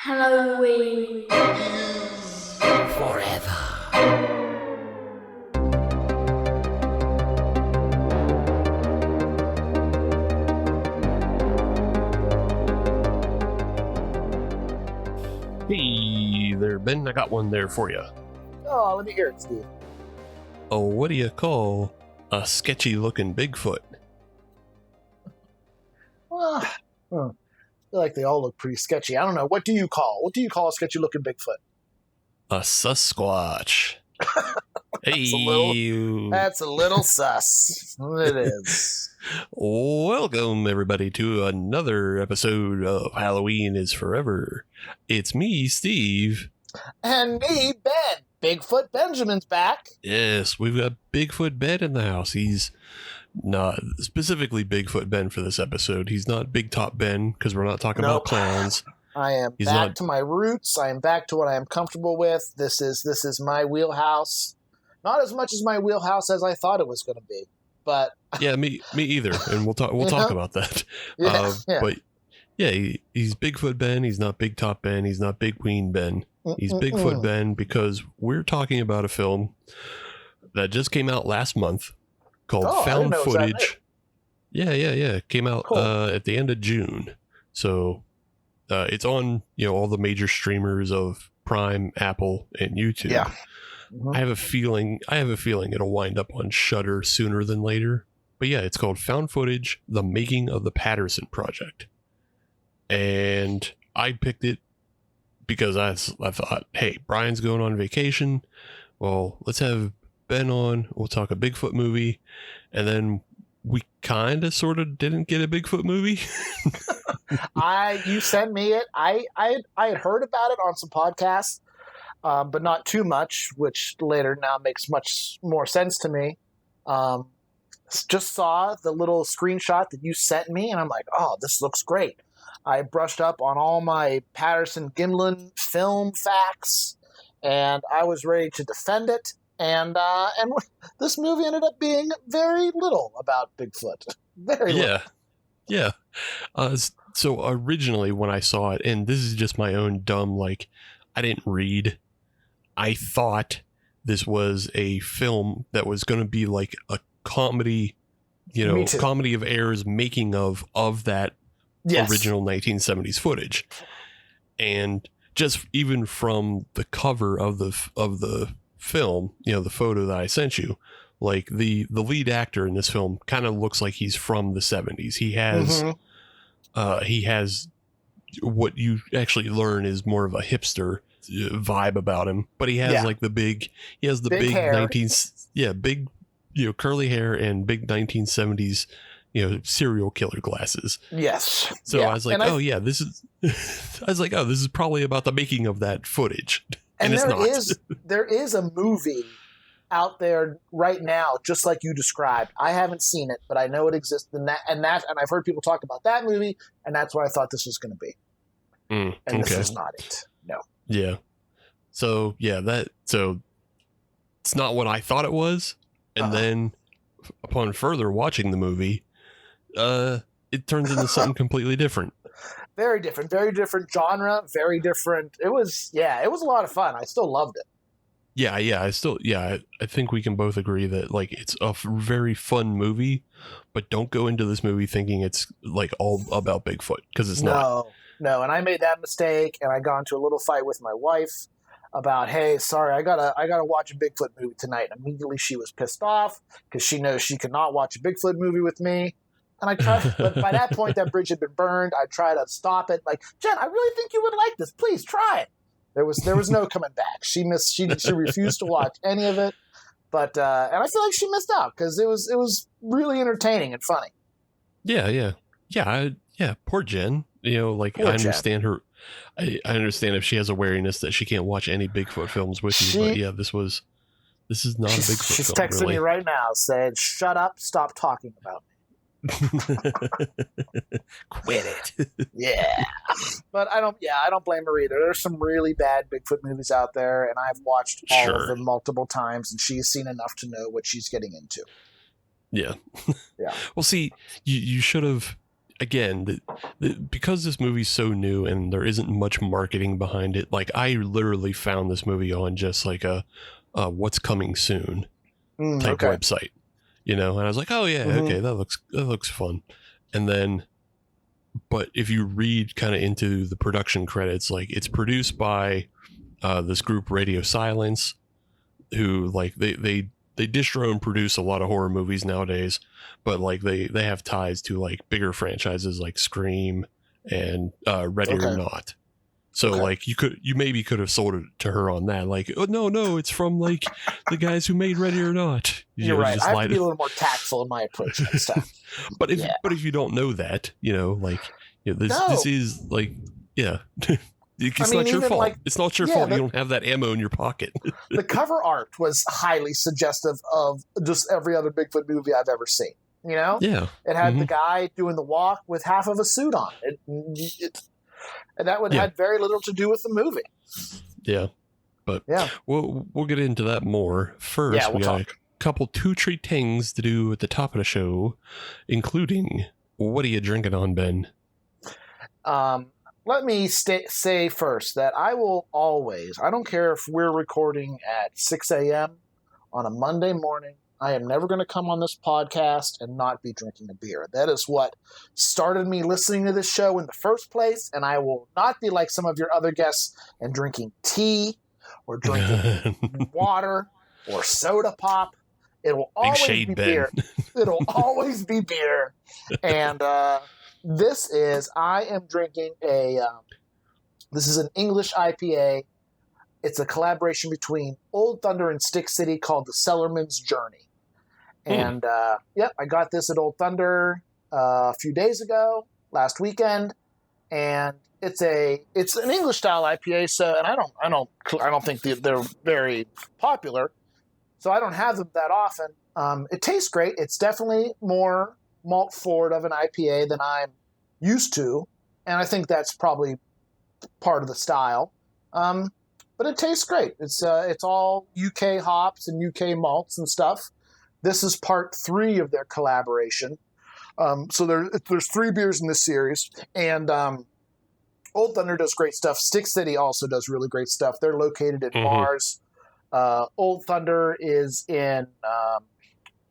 Halloween forever. Hey there, Ben. I got one there for you. Oh, let me hear it, Steve. Oh, what do you call a sketchy-looking Bigfoot? Well, I feel like they all look pretty sketchy. I don't know. What do you call a sketchy-looking Bigfoot? A sasquatch. Hey, That's a little sus. It is. welcome everybody to another episode of Halloween is Forever. It's me, Steve. And me, Ben. Bigfoot Benjamin's back. Yes, we've got Bigfoot Ben in the house. He's not specifically Bigfoot Ben for this episode. He's not Big Top Ben because we're not talking about clowns. I am back to my roots. I am back to what I am comfortable with. This is my wheelhouse. Not as much as my wheelhouse as I thought it was going to be, but yeah, me either. And we'll talk about that. Yeah. But yeah, he's Bigfoot Ben. He's not Big Top Ben. He's not Big Queen Ben. He's Bigfoot Ben because we're talking about a film that just came out last month called Found Footage. Yeah. It came out at the end of June. So it's on all the major streamers of Prime, Apple, and YouTube. Yeah. I have a feeling it'll wind up on Shudder sooner than later. But yeah, it's called Found Footage: The Making of the Patterson Project. And I picked it because I thought, hey, Brian's going on vacation. Well, let's have Ben on. We'll talk a Bigfoot movie. And then we kind of sort of didn't get a Bigfoot movie. You sent me it. I had heard about it on some podcasts, but not too much, which later now makes much more sense to me. Just saw the little screenshot that you sent me, and I'm like, oh, this looks great. I brushed up on all my Patterson-Gimlin film facts, and I was ready to defend it. And this movie ended up being very little about Bigfoot. Very little. Yeah. So originally when I saw it, and this is just my own dumb, I didn't read. I thought this was a film that was going to be like a comedy, comedy of errors making of that original 1970s footage. And just even from the cover of the film, the photo that I sent you, like the lead actor in this film kind of looks like he's from the 70s. He has what you actually learn is more of a hipster vibe about him, but he has the big hair. Big curly hair and big 1970s serial killer glasses. Yes. So I was like, this is probably about the making of that footage. And it's not. There is a movie out there right now, just like you described. I haven't seen it, but I know it exists, and I've heard people talk about that movie, and that's what I thought this was going to be. This is not it. No. Yeah. So it's not what I thought it was, and then upon further watching the movie, it turns into something completely different. Very different genre, very different. It was a lot of fun. I still loved it. I think we can both agree that it's a very fun movie, but don't go into this movie thinking it's all about Bigfoot, because it's not. No, and I made that mistake, and I got into a little fight with my wife about, hey, sorry, I gotta watch a Bigfoot movie tonight. And immediately she was pissed off because she knows she cannot watch a Bigfoot movie with me. And I tried, but by that point, that bridge had been burned. I tried to stop it. Like, Jen, I really think you would like this. Please try it. There was no coming back. She refused to watch any of it. But and I feel like she missed out because it was really entertaining and funny. Yeah. Poor Jen. I understand her. I understand if she has awareness that she can't watch any Bigfoot films with you. But yeah, this is not a Bigfoot film. She's texting me right now saying, "Shut up! Stop talking about me." Quit it. Yeah. But I don't blame her either. There's some really bad Bigfoot movies out there, and I've watched all of them multiple times, and she's seen enough to know what she's getting into. Yeah. Well, see, you should have. again, because this movie's so new and there isn't much marketing behind it, like I literally found this movie on just like a what's coming soon type website, you know, and I was like, oh yeah, okay, that looks fun. And then, but if you read kind of into the production credits, like it's produced by this group Radio Silence, who like they distro and produce a lot of horror movies nowadays, but like they have ties to like bigger franchises like Scream and Ready or Not. So like you maybe could have sold it to her on that, like, oh no, it's from like the guys who made Ready or Not. You're right. I have to be a little more tactful in my approach next time. But if you don't know that, you know, like, you know, this is like, yeah. It's not your fault. Like, it's not your fault you don't have that ammo in your pocket. The cover art was highly suggestive of just every other Bigfoot movie I've ever seen. You know? Yeah. It had the guy doing the walk with half of a suit on. And that had very little to do with the movie. Yeah. But we'll get into that more. First, we got a couple two-treat things to do at the top of the show, including, what are you drinking on, Ben? Let me say first that I will always, I don't care if we're recording at 6 a.m. on a Monday morning, I am never going to come on this podcast and not be drinking a beer. That is what started me listening to this show in the first place, and I will not be like some of your other guests and drinking tea or drinking water or soda pop. It will always be beer. It'll always be beer. And I am drinking this is an English IPA. It's a collaboration between Old Thunder and Stick City called the Cellarman's Journey. And, I got this at Old Thunder a few days ago, last weekend. And it's an English style IPA. So, and I don't think they're very popular. So I don't have them that often. It tastes great. It's definitely more malt forward of an IPA than I'm used to, and I think that's probably part of the style. But it tastes great. It's all UK hops and UK malts and stuff. This is part 3 of their collaboration. So there's 3 beers in this series, and Old Thunder does great stuff. Stick City also does really great stuff. They're located in Mars. Old Thunder is in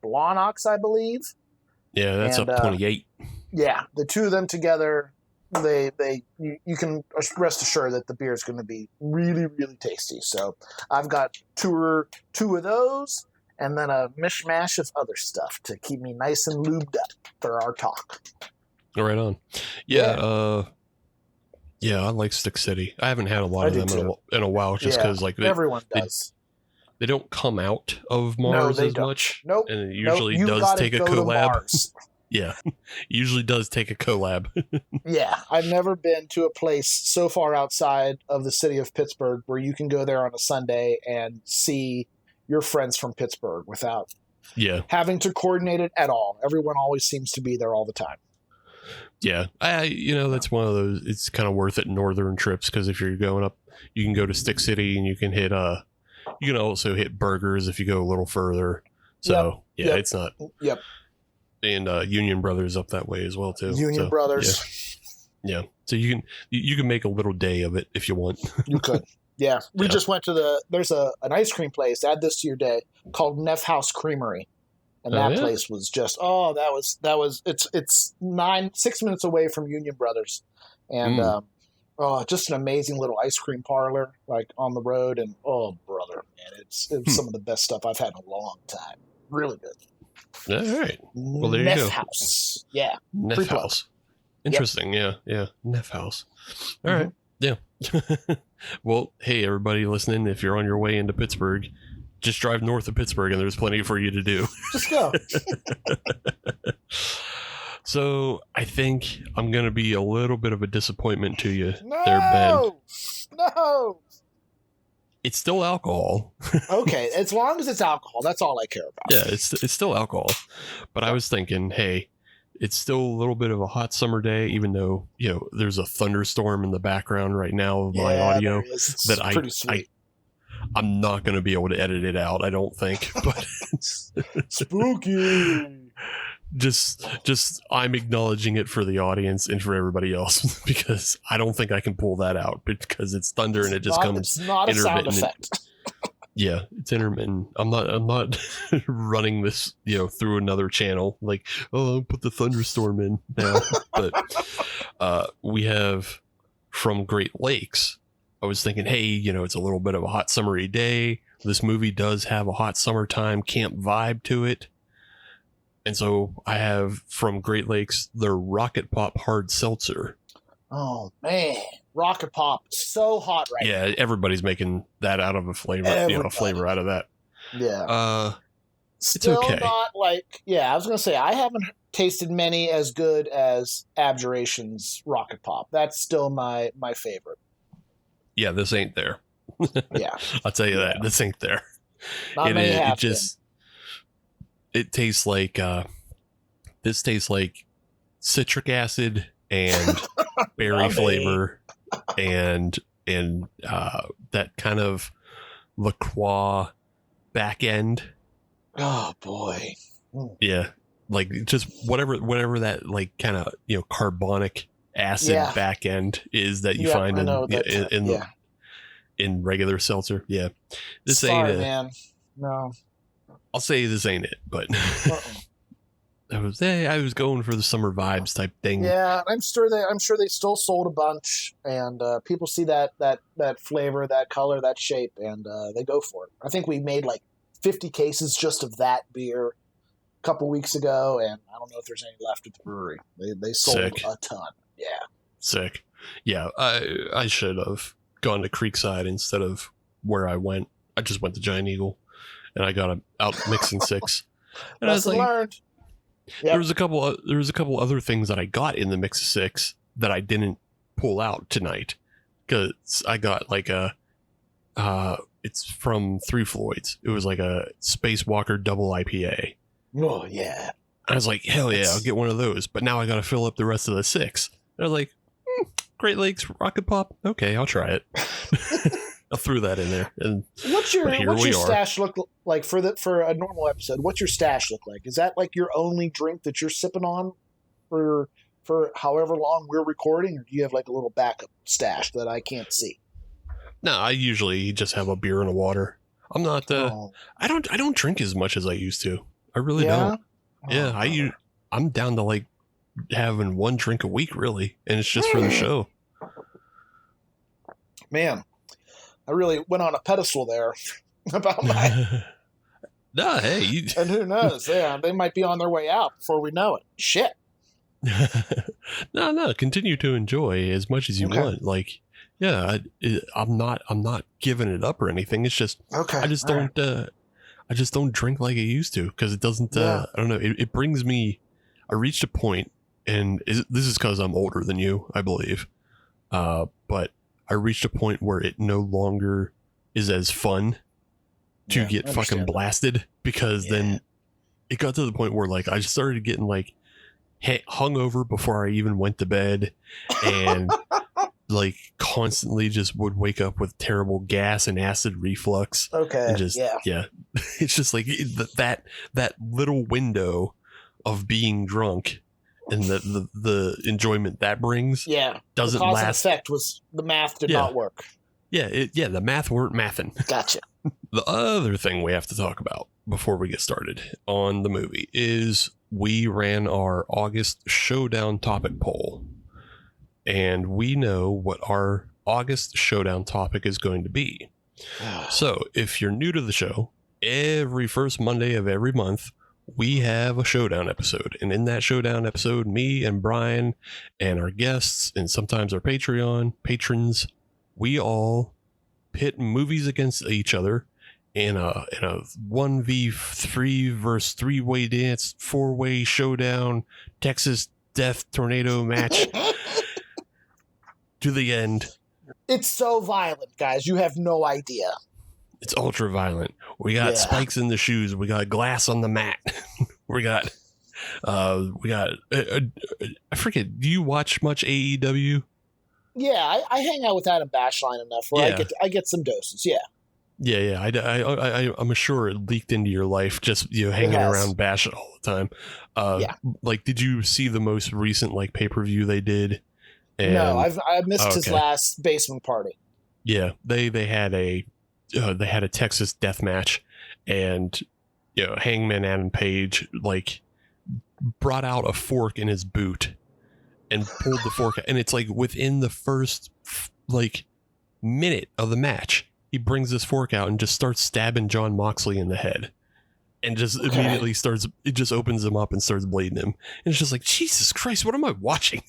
Blawnox, I believe. Yeah, that's up 28. Yeah, the two of them together, you can rest assured that the beer is going to be really, really tasty. So I've got two of those, and then a mishmash of other stuff to keep me nice and lubed up for our talk. Right on. Yeah, I like Stick City. I haven't had a lot of them in a while, just because like everyone does. They don't come out of Mars as much. Nope. And it usually does take a collab. Yeah. Usually does take a collab. Yeah. I've never been to a place so far outside of the city of Pittsburgh where you can go there on a Sunday and see your friends from Pittsburgh without having to coordinate it at all. Everyone always seems to be there all the time. Yeah. That's one of those, it's kind of worth it northern trips, because if you're going up, you can go to Stick City and you can hit you can also hit Burgers if you go a little further. So it's not. Yep. And Union Brothers up that way as well too. Union Brothers. Yeah. So you can make a little day of it if you want. You could. Yeah. We just went to there's an ice cream place, add this to your day, called Neff House Creamery. And that place was just it's 6 minutes away from Union Brothers. And just an amazing little ice cream parlor, like on the road, and brother, man, it's some of the best stuff I've had in a long time. Really good. All right. Well, there you go. House, yeah. Neff House. Interesting. Yep. Yeah. Neff House. All right. Yeah. Well, hey, everybody listening, if you're on your way into Pittsburgh, just drive north of Pittsburgh, and there's plenty for you to do. Just go. So I think I'm going to be a little bit of a disappointment to you there, Ben. No! It's still alcohol. Okay, as long as it's alcohol, that's all I care about. Yeah, it's still alcohol. But I was thinking, hey, it's still a little bit of a hot summer day, even though, there's a thunderstorm in the background right now of my audio that I'm not going to be able to edit it out, I don't think. But spooky. just I'm acknowledging it for the audience and for everybody else because I don't think I can pull that out because it's thunder and it just comes. It's not a sound effect. Yeah, it's intermittent. I'm not running this, through another channel. Like, oh, put the thunderstorm in now. But we have from Great Lakes. I was thinking, hey, it's a little bit of a hot summery day. This movie does have a hot summertime camp vibe to it. And so I have from Great Lakes their Rocket Pop hard seltzer. Oh man, Rocket Pop, so hot right now. Yeah, everybody's making that out of a flavor, a flavor out of that. Yeah. Still okay. Not like, I was gonna say I haven't tasted many as good as Abjuration's Rocket Pop. That's still my favorite. Yeah, this ain't there. Yeah, I'll tell you that this ain't there. It tastes like this tastes like citric acid and berry flavor and that kind of LaCroix back end. Oh boy. Yeah, like just whatever that like kind of carbonic acid back end is that you find in regular seltzer. Yeah, this ain't it, man. No, I'll say this ain't it, but I was going for the summer vibes type thing. Yeah, I'm sure they still sold a bunch, and people see that flavor, that color, that shape, and they go for it. I think we made like 50 cases just of that beer a couple weeks ago, and I don't know if there's any left at the brewery. They sold a ton. Yeah, sick. Yeah, I should have gone to Creekside instead of where I went. I just went to Giant Eagle, and I got out mixing six. And I was like, learned. Yep. There was a couple other things that I got in the mix of six that I didn't pull out tonight because I got like it's from Three Floyds. It was like a Spacewalker double IPA. Oh yeah. I was like, hell yeah, I'll get one of those. But now I got to fill up the rest of the six. And I was like, Great Lakes Rocket Pop. Okay, I'll try it. I threw that in there. And what's your stash look like for a normal episode? What's your stash look like? Is that like your only drink that you're sipping on for however long we're recording, or do you have like a little backup stash that I can't see? No, I usually just have a beer and a water. I'm not. I don't drink as much as I used to. I really don't. Yeah, I'm down to like having one drink a week, really, and it's just for the show. Man. I really went on a pedestal there about my. No, hey. And who knows? Yeah, they might be on their way out before we know it. Shit. No. Continue to enjoy as much as you want. Like, yeah, I'm not giving it up or anything. It's just I just don't drink like I used to because it doesn't. I don't know. It brings me. I reached a point, and this is because I'm older than you, I believe. But I reached a point where it no longer is as fun to get fucking blasted because then it got to the point where like I started getting like hungover before I even went to bed and like constantly just would wake up with terrible gas and acid reflux. Okay. And just, it's just like that little window of being drunk and the enjoyment that brings doesn't last. The effect was the math did not work. Yeah, the math weren't mathing. Gotcha. The other thing we have to talk about before we get started on the movie is we ran our August Showdown topic poll, and we know what our August Showdown topic is going to be. So if you're new to the show, every first Monday of every month, we have a showdown episode, and in that showdown episode, me and Brian and our guests and sometimes our Patreon patrons, we all pit movies against each other in a 1v3 versus 3-way dance, 4-way showdown, Texas death tornado match to the end. It's so violent, guys. You have no idea. It's ultra violent. We got spikes in the shoes. We got glass on the mat. we got I forget. Do you watch much AEW? Yeah, I hang out with Adam Bashline enough where I get some doses. Yeah. Yeah. I'm sure it leaked into your life, just hanging around Bash all the time. Yeah. Like, did you see the most recent like pay-per-view they did? No, I missed his last basement party. Yeah, they had a Texas death match, and Hangman Adam Page like brought out a fork in his boot and pulled the fork out, and it's like within the first like minute of the match, he brings this fork out and just starts stabbing John Moxley in the head, and just immediately it just opens him up and starts bleeding him, and it's just like, Jesus Christ, what am I watching?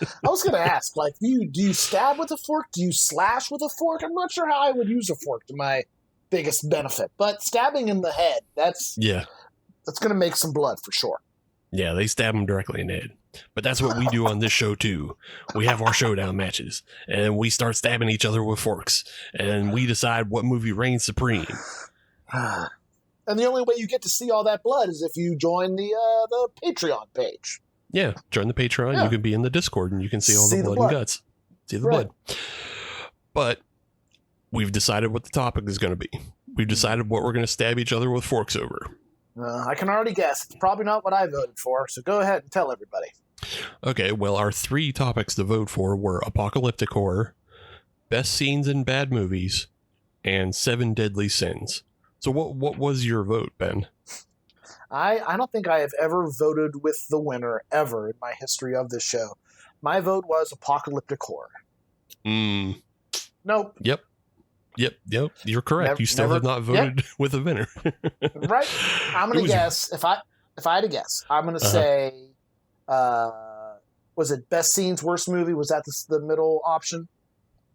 I was going to ask, like, do you stab with a fork? Do you slash with a fork? I'm not sure how I would use a fork to my biggest benefit, but stabbing in the head, that's going to make some blood for sure. Yeah, they stab him directly in the head. But that's what we do on this show too. We have our showdown matches, and we start stabbing each other with forks, and we decide what movie reigns supreme. And the only way you get to see all that blood is if you join the Patreon page. Yeah, join the Patreon. Yeah. You can be in the Discord, and you can see all the blood and guts. See the blood. But we've decided what the topic is going to be. We've decided what we're going to stab each other with forks over. I can already guess. It's probably not what I voted for, so go ahead and tell everybody. Okay, well, our 3 topics to vote for were apocalyptic horror, best scenes in bad movies, and 7 deadly sins. So what was your vote, Ben? I don't think I have ever voted with the winner ever in my history of this show. My vote was apocalyptic horror. Nope. Yep. You're correct. You still have not voted with a winner. Right. I'm going to guess. If I had to guess, I'm going to say, was it best scenes, worst movie? Was that the middle option?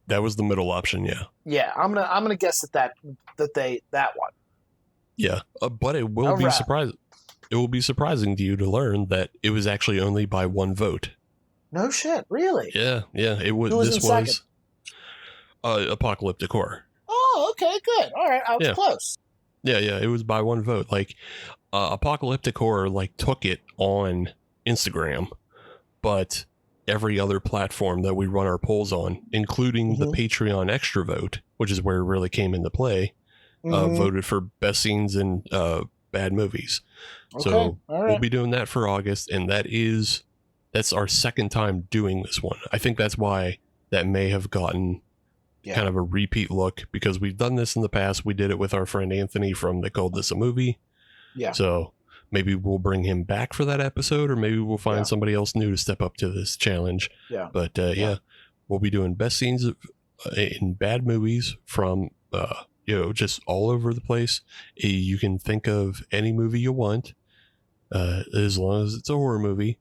That was the middle option. Yeah. Yeah. I'm going to guess that one. Yeah. But it will be surprising. It will be surprising to you to learn that it was actually only by 1 vote. No shit. Really? Yeah. It was. This was apocalyptic horror. Oh, okay, good. All right, I was close. Yeah, it was by 1 vote. Like, apocalyptic horror like took it on Instagram, but every other platform that we run our polls on, including the Patreon extra vote, which is where it really came into play, voted for best scenes in bad movies. Okay, so we'll be doing that for August, and that's our second time doing this one. I think that's why that may have gotten kind of a repeat look, because we've done this in the past. We did it with our friend Anthony from They Called This a Movie. Yeah. So maybe we'll bring him back for that episode, or maybe we'll find somebody else new to step up to this challenge. Yeah. But we'll be doing best scenes in bad movies from just all over the place. You can think of any movie you want, as long as it's a horror movie.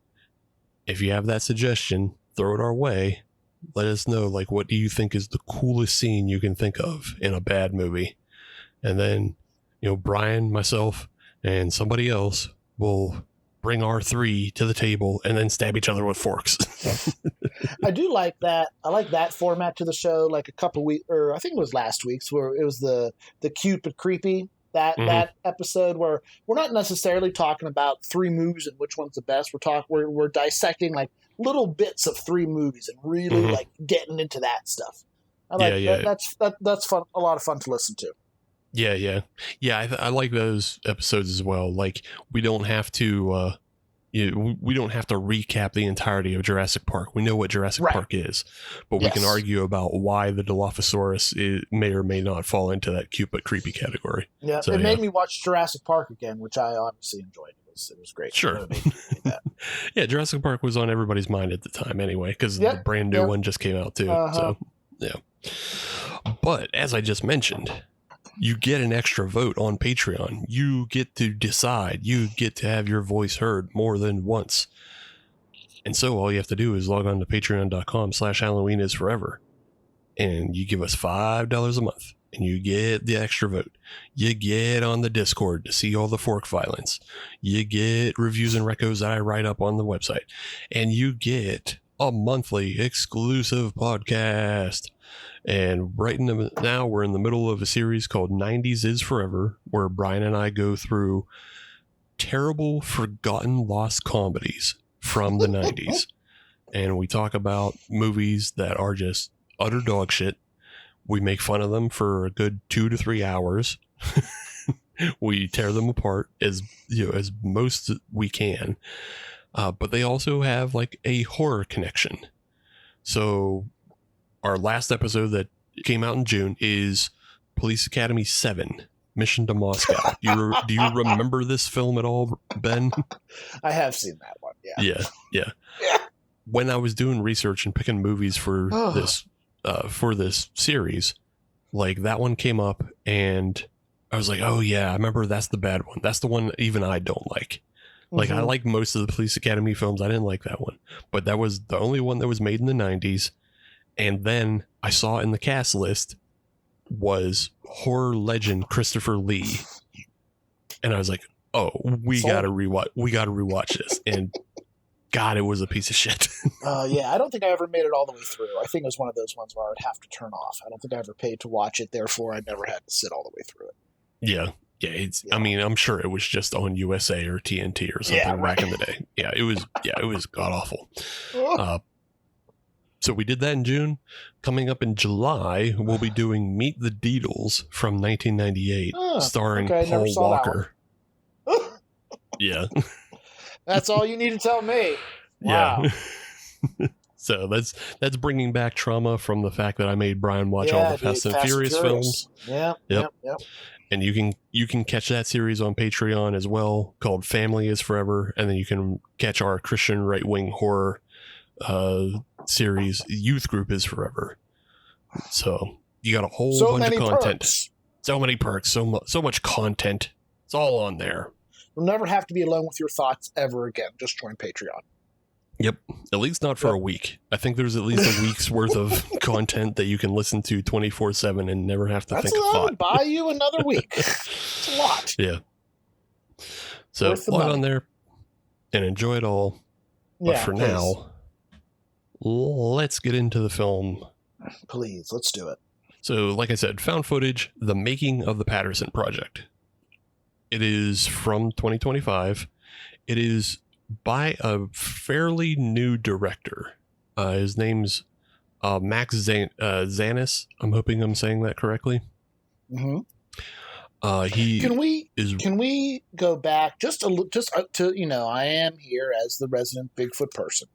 If you have that suggestion, throw it our way. Let us know, like, what do you think is the coolest scene you can think of in a bad movie? And then, Brian, myself, and somebody else will bring our 3 to the table and then stab each other with forks. I do like that. I like that format to the show, like a couple weeks, or I think it was last week's, where it was the cute but creepy, that episode where we're not necessarily talking about 3 movies and which one's the best. We're dissecting like little bits of 3 movies and really like getting into that stuff. I like that's fun, a lot of fun to listen to. Yeah. I like those episodes as well. Like, we don't have to we don't have to recap the entirety of Jurassic Park. We know what Jurassic Park is, but we can argue about why the Dilophosaurus may or may not fall into that cute but creepy category. Yeah, so, it made me watch Jurassic Park again, which I obviously enjoyed. It was great. Sure. Yeah, Jurassic Park was on everybody's mind at the time anyway, because the brand new one just came out too. So, yeah. But as I just mentioned, you get an extra vote on Patreon. You get to decide. You get to have your voice heard more than once. And so all you have to do is log on to patreon.com/HalloweenIsForever. And you give us $5 a month. And you get the extra vote. You get on the Discord to see all the fork violence. You get reviews and recos that I write up on the website. And you get a monthly exclusive podcast. And now we're in the middle of a series called 90s is Forever, where Brian and I go through terrible, forgotten, lost comedies from the 90s. And we talk about movies that are just utter dog shit. We make fun of them for a good 2 to 3 hours. We tear them apart as most we can. But they also have like a horror connection. So our last episode that came out in June is Police Academy 7, Mission to Moscow. Do you remember this film at all, Ben? I have seen that one. Yeah. Yeah. When I was doing research and picking movies for this series, like that one came up and I was like, oh yeah, I remember that's the bad one. That's the one even I don't like. Like I like most of the Police Academy films. I didn't like that one, but that was the only one that was made in the 90s. And then I saw in the cast list was horror legend Christopher Lee. And I was like, oh, we gotta rewatch this. And God, it was a piece of shit. Yeah, I don't think I ever made it all the way through. I think it was one of those ones where I would have to turn off. I don't think I ever paid to watch it, therefore I never had to sit all the way through it. Yeah. I mean, I'm sure it was just on USA or TNT or something back in the day. Yeah, it was god awful. So we did that in June. Coming up in July, we'll be doing Meet the Deedles from 1998, starring Paul Walker. Yeah. That's all you need to tell me. Wow. Yeah. So that's bringing back trauma from the fact that I made Brian watch all the Fast and Furious films. Yeah. Yep. And you can catch that series on Patreon as well, called Family is Forever, and then you can catch our Christian right-wing horror series, Youth Group is Forever. So you got a whole bunch of content. Perks. So many perks, so much content. It's all on there. You'll never have to be alone with your thoughts ever again. Just join Patreon. Yep. At least not for a week. I think there's at least a week's worth of content that you can listen to 24/7 and never have to think of thought. That's buy you another week. It's a lot. Yeah. So log on there and enjoy it all. But for now, let's get into the film. Please, let's do it. So, like I said, found footage, The Making of the Patterson Project. It is from 2025. It is by a fairly new director. His name's Max Zanis. I'm hoping I'm saying that correctly. Mm-hmm. Can we go back just to I am here as the resident Bigfoot person.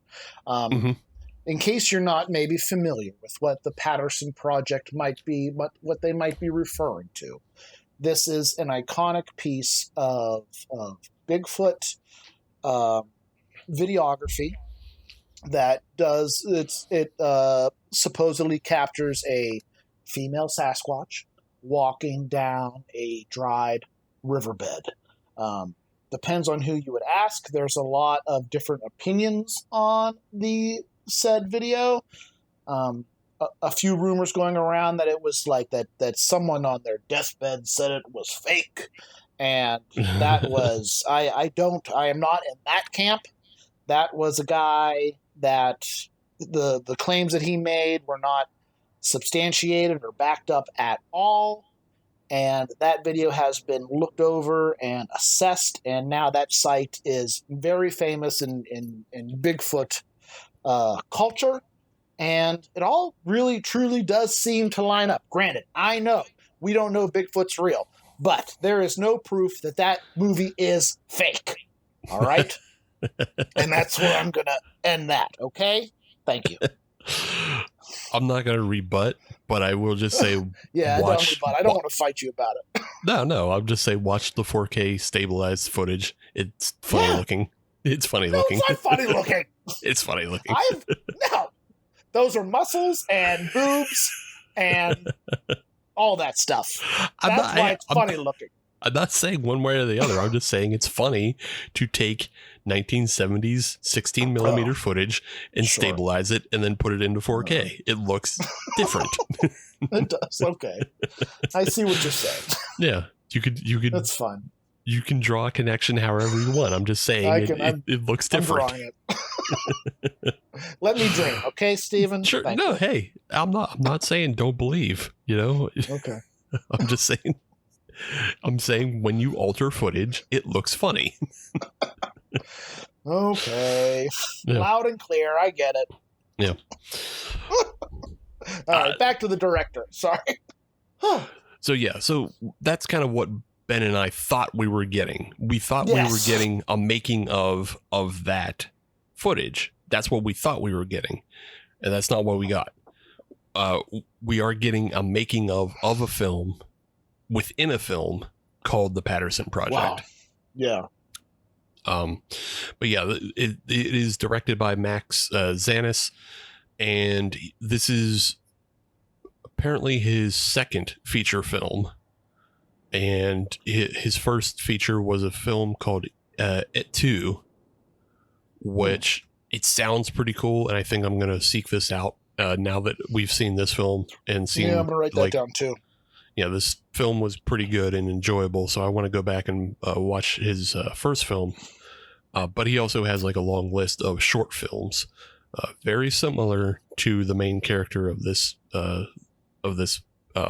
In case you're not maybe familiar with what the Patterson Project might be, what they might be referring to. This is an iconic piece of Bigfoot videography that supposedly captures a female Sasquatch walking down a dried riverbed. Depends on who you would ask. There's a lot of different opinions on the said video. A few rumors going around that it was like that someone on their deathbed said it was fake, and that was I am not in that camp. That was a guy that the claims that he made were not substantiated or backed up at all, and that video has been looked over and assessed, and now that site is very famous in Bigfoot culture. And it all really, truly does seem to line up. Granted, I know we don't know Bigfoot's real, but there is no proof that movie is fake. All right? And that's where I'm going to end that, okay? Thank you. I'm not going to rebut, but I will just say don't rebut. I don't want to fight you about it. No. I'll just say watch the 4K stabilized footage. It's funny looking. It's funny looking. It's not funny looking. It's funny looking. No. Those are muscles and boobs and all that stuff. That's why it's funny looking. I'm not saying one way or the other. I'm just saying it's funny to take 1970s 16 millimeter footage and stabilize it and then put it into 4K. It looks different. It does. Okay. I see what you're saying. Yeah. You could. That's fun. You can draw a connection however you want. I'm just saying it looks different. I'm drawing it. Let me dream, okay, Steven? Sure. Thank no, you. Hey, I'm not saying don't believe, Okay. I'm just saying when you alter footage, it looks funny. Okay. Yeah. Loud and clear, I get it. Yeah. All right, back to the director. Sorry. So that's kind of what Ben and I thought we were getting. We thought we were getting a making of that footage. That's what we thought we were getting, and that's not what we got. We are getting a making of a film within a film called The Patterson Project. Wow. Yeah. But yeah, it is directed by Max Zanis, and this is apparently his second feature film. And his first feature was a film called Et Tu, which it sounds pretty cool, and I think I'm going to seek this out now that we've seen this film and seen. Yeah, I'm going to write that down too. Yeah, this film was pretty good and enjoyable, so I want to go back and watch his first film. But he also has like a long list of short films, very similar to the main character of this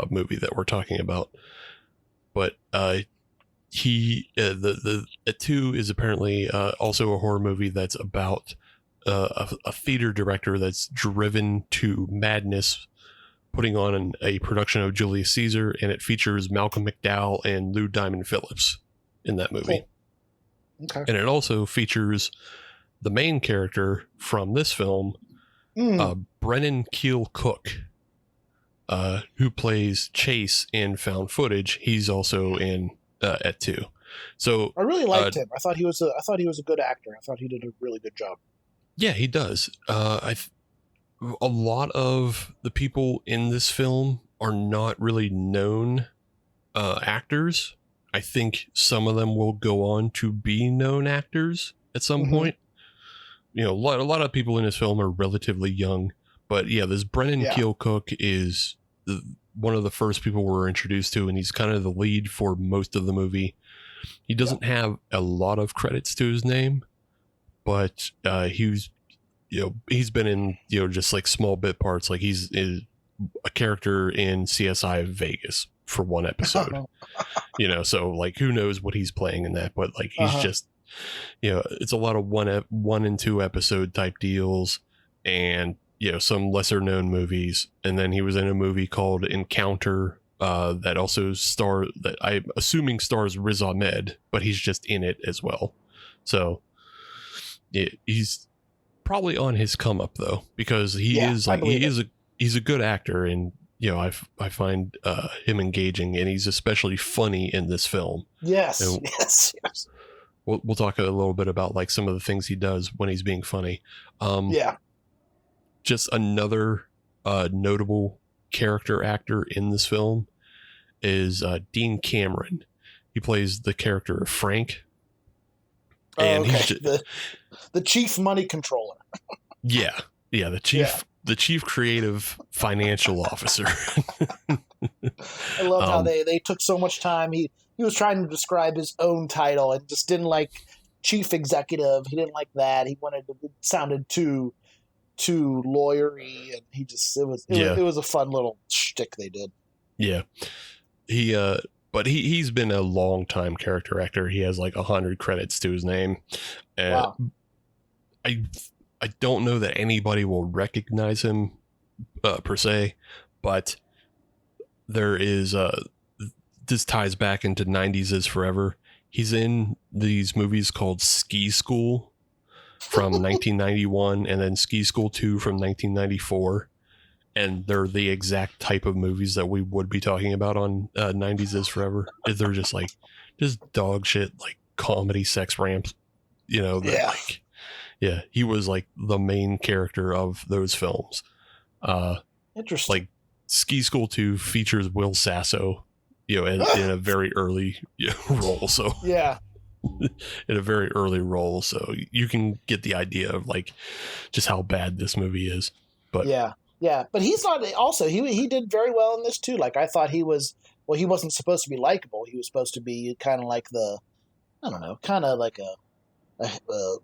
movie that we're talking about. But the Et Tu is apparently also a horror movie that's about a theater director that's driven to madness, putting on a production of Julius Caesar, and it features Malcolm McDowell and Lou Diamond Phillips in that movie. Cool. Okay. And it also features the main character from this film, Brennan Keel Cook, who plays Chase in Found Footage. He's also in Et Tu. So I really liked him. I thought he was a good actor. I thought he did a really good job. Yeah, he does. A lot of the people in this film are not really known actors. I think some of them will go on to be known actors at some point. You know, a lot of people in this film are relatively young, but yeah, this Brennan Keel Cook is one of the first people we're introduced to, and he's kind of the lead for most of the movie. He doesn't have a lot of credits to his name, but he's been in, just like small bit parts. Like he's a character in CSI Vegas for one episode. So like who knows what he's playing in that, but like he's just, it's a lot of one and two episode type deals, and some lesser known movies. And then he was in a movie called Encounter that also that I'm assuming stars Riz Ahmed, but he's just in it as well. So he's probably on his come up though, because he's a good actor, and I find him engaging, and he's especially funny in this film. Yes. We'll talk a little bit about like some of the things he does when he's being funny. Just another notable character actor in this film is Dean Cameron. He plays the character of Frank. And he's the chief money controller. The chief creative financial officer. I love how they took so much time. He was trying to describe his own title and just didn't like chief executive. He didn't like that. He wanted to, it sounded too lawyery, and it was a fun little shtick they did. Yeah. But he's been a long time character actor. He has like 100 credits to his name. Wow. I don't know that anybody will recognize him per se, but there is this ties back into 90s is Forever. He's in these movies called Ski School from 1991, and then Ski School 2 from 1994. And they're the exact type of movies that we would be talking about on 90s is Forever. They're just like, just dog shit, like comedy sex ramps, he was like the main character of those films. Interesting. Like Ski School 2 features Will Sasso, in a very early role. So in a very early role. So you can get the idea of like just how bad this movie is. But yeah, but he's not. Also, he did very well in this too. Like I thought he was. Well, he wasn't supposed to be likable. He was supposed to be kind of like kind of like a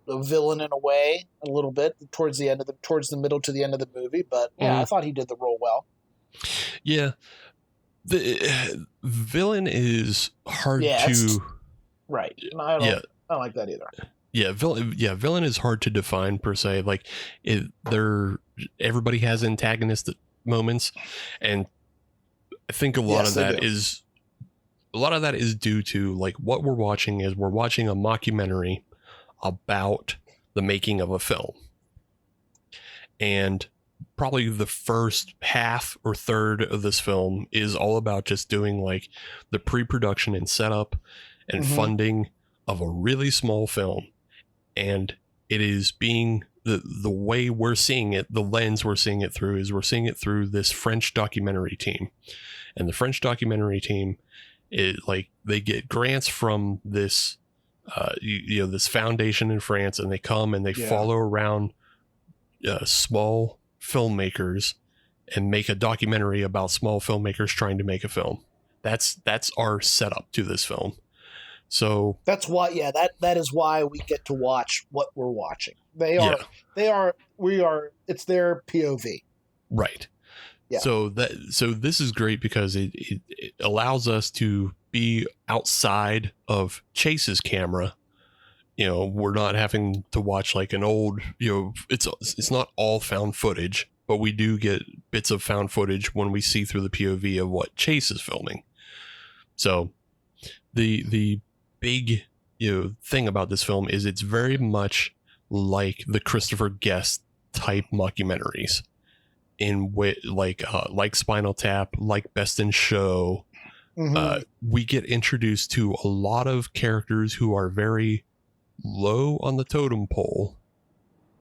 villain in a way, a little bit towards the middle to the end of the movie. But I thought he did the role well. Yeah, the villain is hard to. Right. I don't like that either. Yeah, villain is hard to define per se. Like everybody has antagonists moments, and I think a lot of that is due to like what we're watching is we're watching a mockumentary about the making of a film, and probably the first half or third of this film is all about just doing like the pre-production and setup and funding of a really small film. And it is being the way we're seeing it, the lens we're seeing it through is we're seeing it through this French documentary team. And the French documentary team is like, they get grants from this, this foundation in France, and they come and they follow around small filmmakers and make a documentary about small filmmakers trying to make a film. That's our setup to this film. So that's why, that is why we get to watch what we're watching. We are, it's their POV. Right. Yeah. So this is great because it allows us to be outside of Chase's camera. We're not having to watch like an old, it's not all found footage, but we do get bits of found footage when we see through the POV of what Chase is filming. So the big, thing about this film is it's very much like the Christopher Guest type mockumentaries in which like Spinal Tap, like Best in Show. We get introduced to a lot of characters who are very low on the totem pole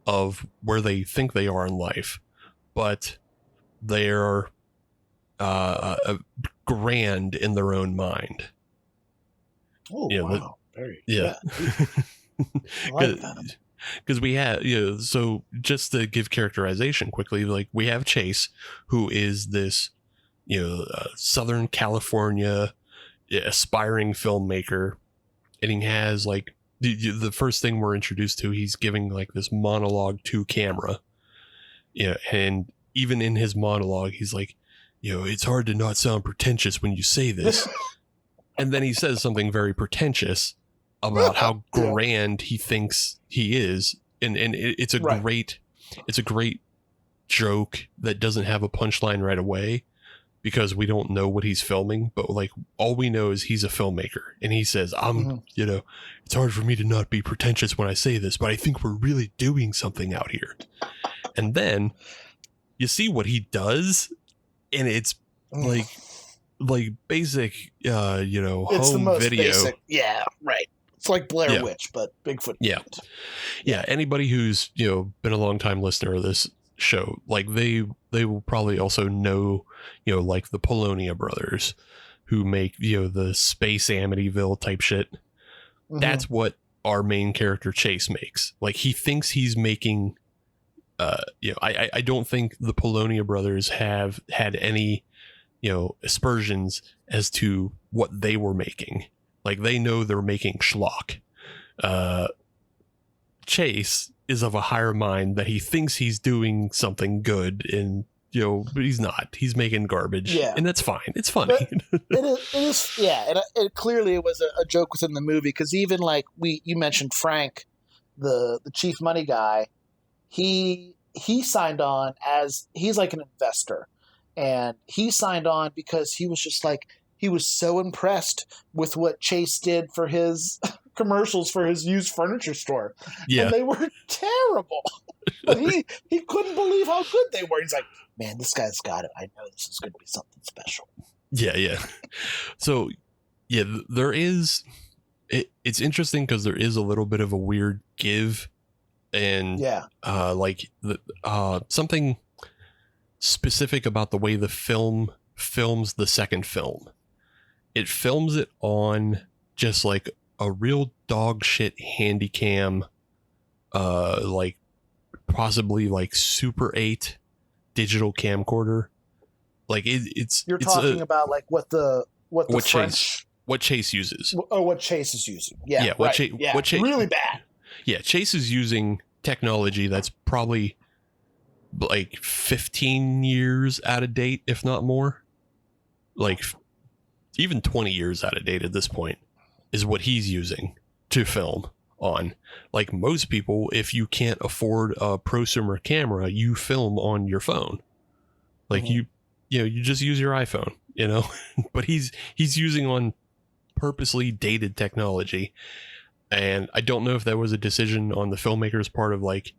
of where they think they are in life, but they're grand in their own mind. Oh, wow. Very, because we have, so just to give characterization quickly, like we have Chase, who is this, Southern California aspiring filmmaker, and he has like the first thing we're introduced to, he's giving like this monologue to camera, and even in his monologue, he's like, it's hard to not sound pretentious when you say this. And then he says something very pretentious about how grand he thinks he is. And it's a great joke that doesn't have a punchline right away because we don't know what he's filming, but like all we know is he's a filmmaker, and he says, it's hard for me to not be pretentious when I say this, but I think we're really doing something out here. And then you see what he does, and it's like basic, it's home the most video. Basic. Yeah, right. It's like Blair Witch, but Bigfoot. Yeah. Anybody who's, been a long time listener of this show, like they will probably also know, like the Polonia brothers who make, the space Amityville type shit. That's what our main character Chase makes. Like he thinks he's making, I don't think the Polonia brothers have had any, aspersions as to what they were making. Like they know they're making schlock. Chase is of a higher mind that he thinks he's doing something good, and but he's not. He's making garbage, and that's fine. It's funny. it is, and it clearly was a joke within the movie, because even like you mentioned Frank, the chief money guy, he signed on as he's like an investor. And he signed on because he was just like, he was so impressed with what Chase did for his commercials for his used furniture store. Yeah. And they were terrible. But he couldn't believe how good they were. He's like, man, this guy's got it. I know this is going to be something special. Yeah. So, there is, it's interesting because there is a little bit of a weird give. And something specific about the way the film films the second film. It films it on just like a real dog shit handy cam, like possibly like Super 8 digital camcorder. Like you're talking about like what Chase uses. Or what Chase is using. Yeah. What Chase really bad. Yeah, Chase is using technology that's probably like 15 years out of date, if not more. Like even 20 years out of date at this point is what he's using to film on. Like most people, if you can't afford a prosumer camera, you film on your phone. Like you just use your iPhone, but he's using on purposely dated technology. And I don't know if that was a decision on the filmmaker's part of like,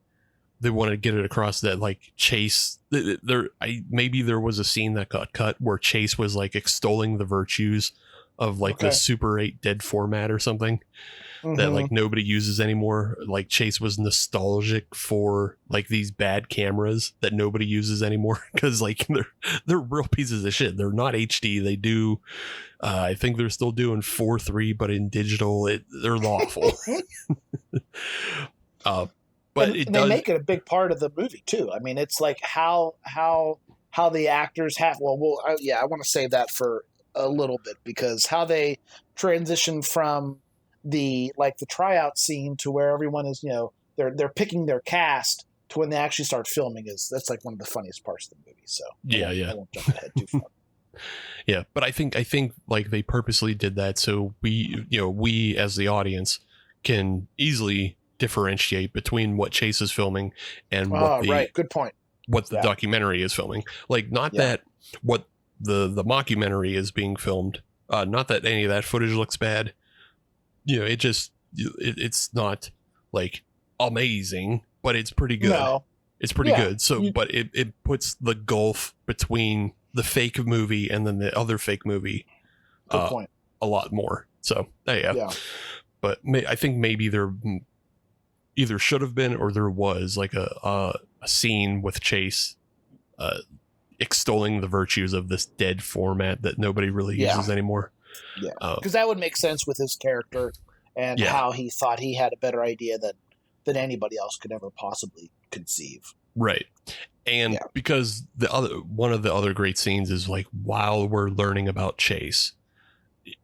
they wanted to get it across that like Chase maybe there was a scene that got cut where Chase was like extolling the virtues of like the Super 8 dead format or something that like nobody uses anymore. Like Chase was nostalgic for like these bad cameras that nobody uses anymore because like they're real pieces of shit. They're not HD. They do I think they're still doing 4:3, but in digital they're lawful. But they make it a big part of the movie too. I mean, it's like how the actors have. I want to save that for a little bit because how they transition from the tryout scene to where everyone is, they're picking their cast to when they actually start filming that's like one of the funniest parts of the movie. So I won't jump ahead too far. Yeah, but I think like they purposely did that so we as the audience can easily differentiate between what Chase is filming and good point. What the documentary is filming. Like that what the mockumentary is being filmed. Not that any of that footage looks bad. It's not like amazing, but it's pretty good. No. It's pretty good. So, but it puts the gulf between the fake movie and then the other fake movie a lot more. So, yeah. But I think maybe there either should have been or there was like a scene with Chase extolling the virtues of this dead format that nobody really uses anymore. Yeah, because that would make sense with his character and how he thought he had a better idea than anybody else could ever possibly conceive. Right. And because one of the other great scenes is like while we're learning about Chase,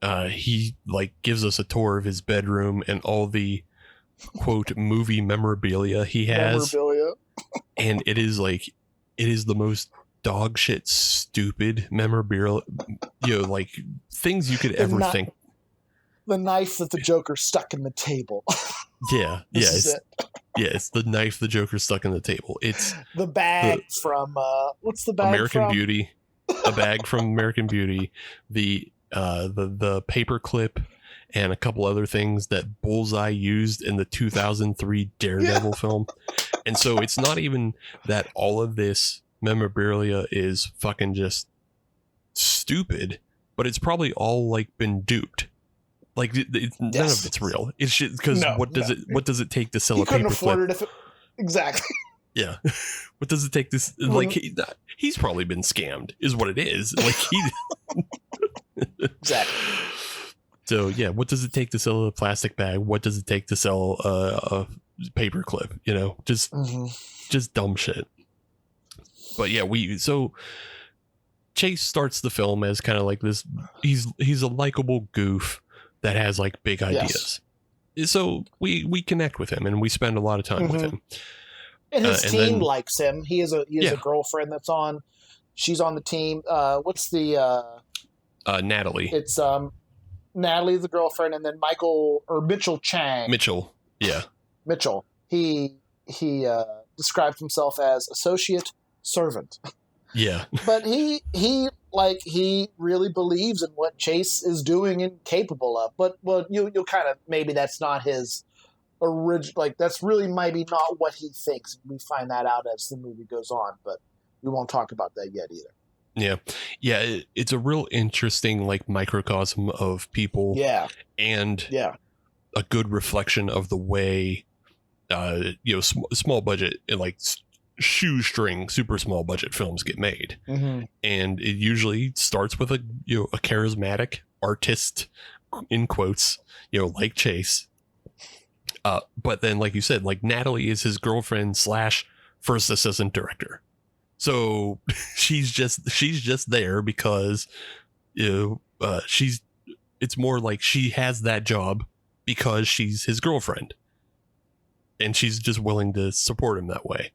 he like gives us a tour of his bedroom and all the quote movie memorabilia he has. And it is the most dog shit stupid memorabilia, like things you could ever think. The knife that the Joker stuck in the table. It's the knife the Joker stuck in the table. It's the bag from what's the bag American from? Beauty. A bag from American Beauty. The paper clip and a couple other things that Bullseye used in the 2003 Daredevil film. And so it's not even that all of this memorabilia is fucking just stupid, but it's probably all like been duped. Like none of it's real. It's just because what does it take to sell a paper clip? Exactly. Yeah. What does it take to like he's probably been scammed is what it is. Like exactly. So yeah, what does it take to sell a plastic bag? What does it take to sell a paper clip? Just dumb shit. But yeah, Chase starts the film as kind of like this. He's a likable goof that has like big ideas. Yes. So we connect with him and we spend a lot of time with him. And his team likes him. He has a girlfriend that's on. She's on the team. What's the Natalie? It's Natalie, the girlfriend, and then Mitchell Chang. Mitchell, yeah. Mitchell. He describes himself as associate servant. Yeah. But he really believes in what Chase is doing and capable of. But you'll kind of maybe that's not his original. Like that's really maybe not what he thinks. We find that out as the movie goes on, but we won't talk about that yet either. Yeah, it's a real interesting like microcosm of people. Yeah, and a good reflection of the way, small budget like shoestring super small budget films get made, and it usually starts with a charismatic artist in quotes, like Chase. But then, like you said, like Natalie is his girlfriend / first assistant director. So she's just there because it's more like she has that job because she's his girlfriend and she's just willing to support him that way.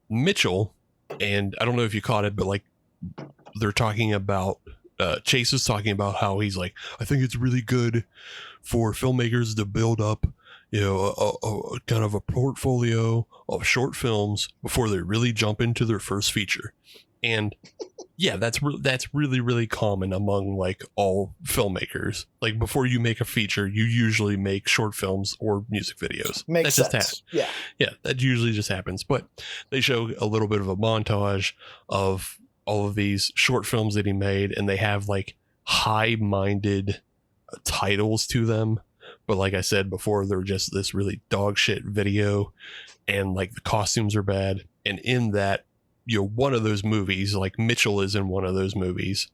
Mitchell, and I don't know if you caught it, but like they're talking about Chase is talking about how he's like, I think it's really good for filmmakers to build up a kind of a portfolio of short films before they really jump into their first feature. And yeah, that's really, really common among like all filmmakers. Like before you make a feature, you usually make short films or music videos. Makes sense. Yeah. Yeah, that usually just happens. But they show a little bit of a montage of all of these short films that he made, and they have like high-minded titles to them. But like I said before, they're just this really dog shit video, and like the costumes are bad. And in that, you know, one of those movies, like Mitchell is in one of those movies.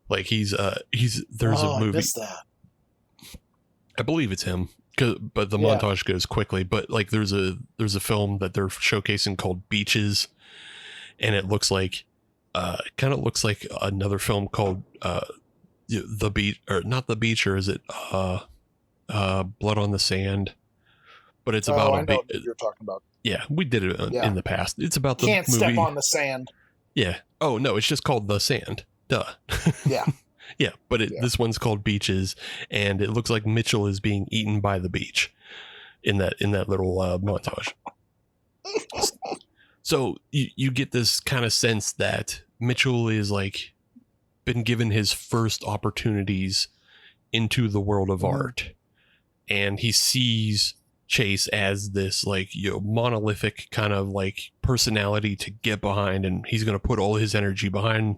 Like there's a movie. I missed that. I believe it's him, but the montage goes quickly. But like there's a film that they're showcasing called Beaches, and it looks like kind of looks like another film called The Beach, or not The Beach, or is it Blood on the Sand? But it's about I know what you're talking about. Yeah, we did it in the past. It's about the Can't movie. Step on the Sand. Yeah. Oh no, it's just called The Sand. Duh. Yeah. Yeah, but this one's called Beaches, and it looks like Mitchell is being eaten by the beach in that little montage. So you get this kind of sense that Mitchell is like been given his first opportunities into the world of art, and he sees Chase as this like, you know, monolithic kind of like personality to get behind, and he's going to put all his energy behind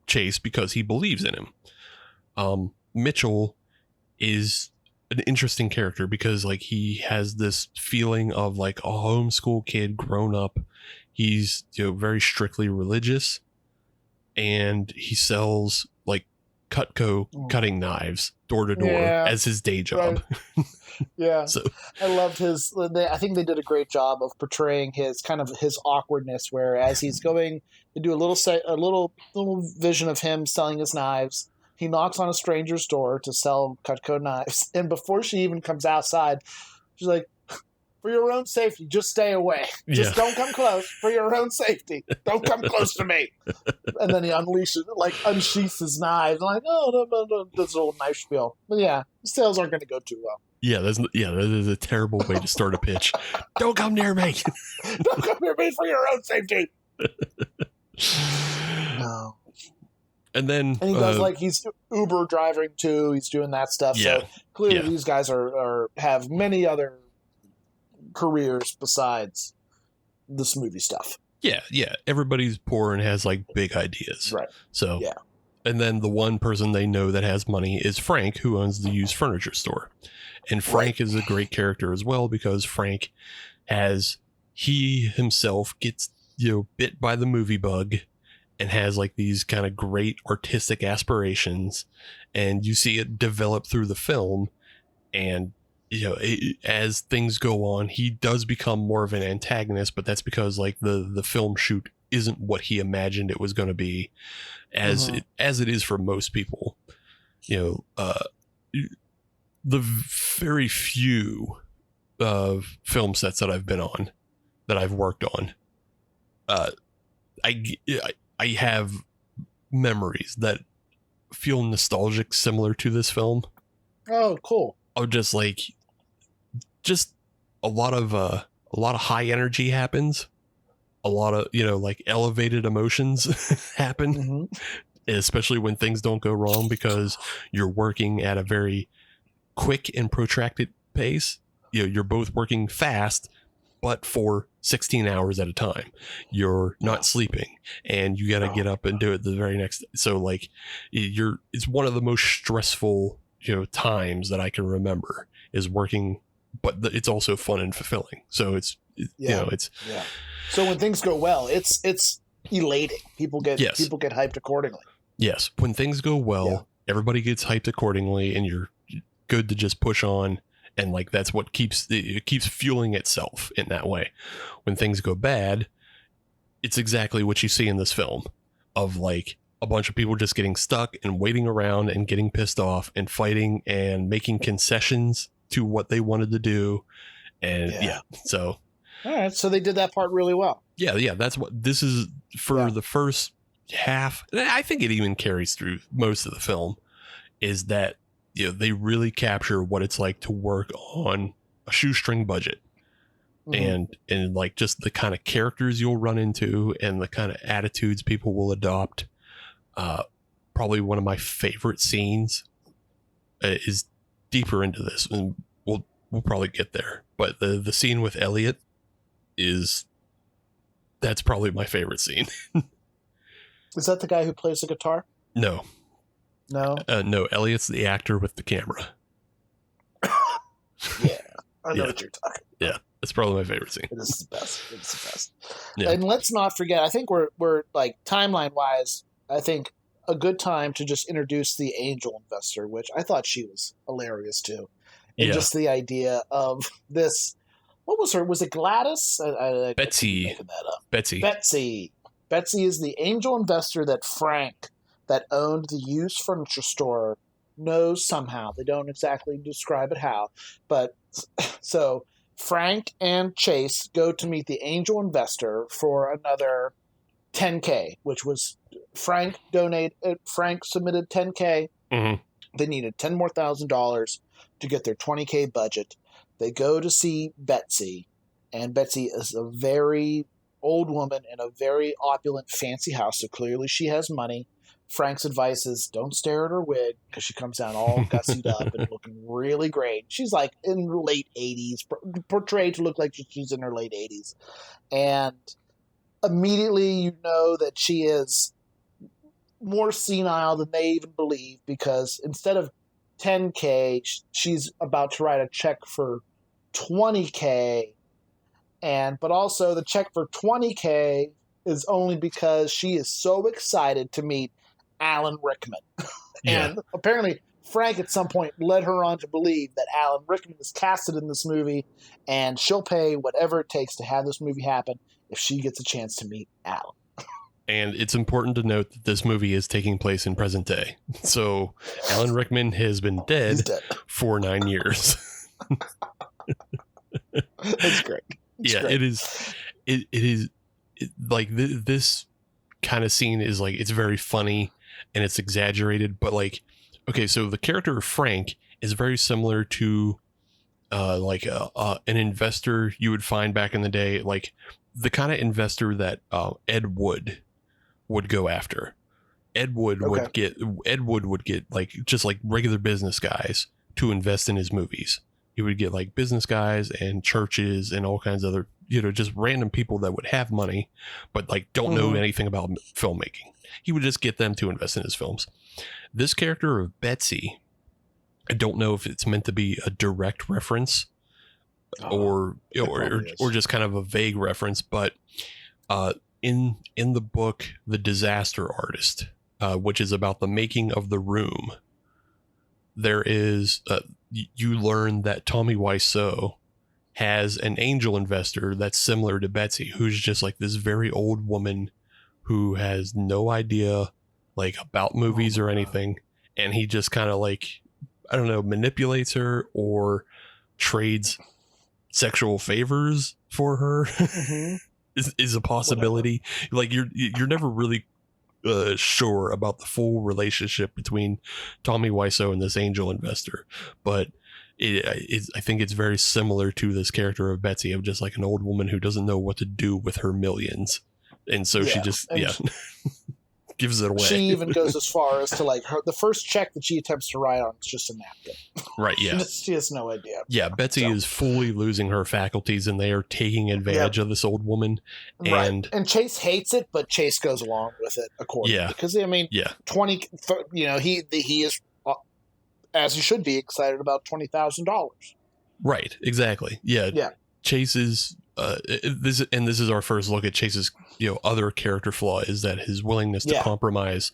Chase because he believes in him. Mitchell is an interesting character because like he has this feeling of like a homeschool kid grown up. He's, you know, very strictly religious, and he sells like cutting knives door to door as his day job. Right. Yeah. So I loved I think they did a great job of portraying his kind of his awkwardness, where as he's going to do a little vision of him selling his knives, he knocks on a stranger's door to sell Cutco knives, and before she even comes outside, she's like, "For your own safety, just stay away. Just don't come close. For your own safety, don't come close to me." And then he unsheaths his knives. I'm like, oh, no, this little knife spiel. But yeah, sales aren't going to go too well. Yeah, that is a terrible way to start a pitch. Don't come near me. Don't come near me for your own safety. No. And then he does like he's Uber driving too. He's doing that stuff. Yeah, so clearly these guys have many other careers besides this movie stuff. Yeah. Everybody's poor and has like big ideas. Right. So and then the one person they know that has money is Frank, who owns the used furniture store. And Frank is a great character as well, because Frank he himself gets, you know, bit by the movie bug and has like these kind of great artistic aspirations, and you see it develop through the film. And you know, as things go on, he does become more of an antagonist, but that's because like the film shoot isn't what he imagined it was going to be, as it is for most people. You know, the very few film sets that I've been on, that I've worked on, I have memories that feel nostalgic, similar to this film. Oh, cool. Of just a lot of high energy happens. A lot of, you know, like elevated emotions happen, especially when things don't go wrong, because you're working at a very quick and protracted pace. You know, you're both working fast, but for 16 hours at a time. You're not sleeping, and you got to get up and do it the very next. So like it's one of the most stressful, you know, times that I can remember is working, but it's also fun and fulfilling. So it's So when things go well, it's elating. People get hyped accordingly. Yes. When things go well, everybody gets hyped accordingly, and you're good to just push on. And like, that's what keeps fueling itself in that way. When things go bad, it's exactly what you see in this film, of like a bunch of people just getting stuck and waiting around and getting pissed off and fighting and making concessions to what they wanted to do. And so. All right. So they did that part really well. Yeah. That's what this is for the first half. And I think it even carries through most of the film, is that, you know, they really capture what it's like to work on a shoestring budget. and like just the kind of characters you'll run into and the kind of attitudes people will adopt. Probably one of my favorite scenes is deeper into this, and we'll probably get there. But the scene with Elliot that's probably my favorite scene. Is that the guy who plays the guitar? No. No? No, Elliot's the actor with the camera. Yeah, I know what you're talking about. Yeah, it's probably my favorite scene. It is the best. It's the best. Yeah. And let's not forget, I think we're like timeline-wise, I think a good time to just introduce the angel investor, which I thought she was hilarious too. And just the idea of this, what was her? Was it Gladys? Betsy. Making that up. Betsy. Betsy is the angel investor that Frank, that owned the used furniture store, knows somehow. They don't exactly describe it how. But so Frank and Chase go to meet the angel investor for another $10K, which was Frank submitted $10K. Mm-hmm. They needed $10,000 to get their $20K budget. They go to see Betsy, and Betsy is a very old woman in a very opulent, fancy house, so clearly she has money. Frank's advice is don't stare at her wig because she comes down all gussied up and looking really great. She's like in her late 80s, portrayed to look like she's in her late 80s. And immediately you know that she is more senile than they even believe, because instead of $10K, she's about to write a check for $20K. But also the check for $20K is only because she is so excited to meet Alan Rickman. And apparently Frank at some point led her on to believe that Alan Rickman is casted in this movie, and she'll pay whatever it takes to have this movie happen if she gets a chance to meet Alan. And it's important to note that this movie is taking place in present day. So Alan Rickman has been dead for 9 years. That's great. Great. It is like this kind of scene is like, it's very funny and it's exaggerated, but like, okay, so the character of Frank is very similar to an investor you would find back in the day, like the kind of investor that Ed Wood would go after. Ed Wood would get like just like regular business guys to invest in his movies. He would get like business guys and churches and all kinds of other, just random people that would have money, but like don't know anything about filmmaking. He would just get them to invest in his films. This character of Betsy, I don't know if it's meant to be a direct reference or just kind of a vague reference, but in the book, The Disaster Artist, which is about the making of The Room, there is you learn that Tommy Wiseau has an angel investor that's similar to Betsy, who's just like this very old woman who has no idea like about movies or anything, and he just kind of like, I don't know, manipulates her or trades sexual favors for her. is a possibility. Whatever. Like you're never really sure about the full relationship between Tommy Wiseau and this angel investor, but I think it's very similar to this character of Betsy, of just like an old woman who doesn't know what to do with her millions, and so she just gives it away. She even goes as far as to like the first check that she attempts to write on is just a napkin. Right. Yeah. She has no idea. Yeah. Betsy is fully losing her faculties, and they are taking advantage of this old woman. And Chase hates it, but Chase goes along with it accordingly. Yeah. Because I mean, 20, he is, as he should be, excited about $20,000. Right. Exactly. Yeah. Yeah. Chase is, this is our first look at Chase's other character flaw, is that his willingness to compromise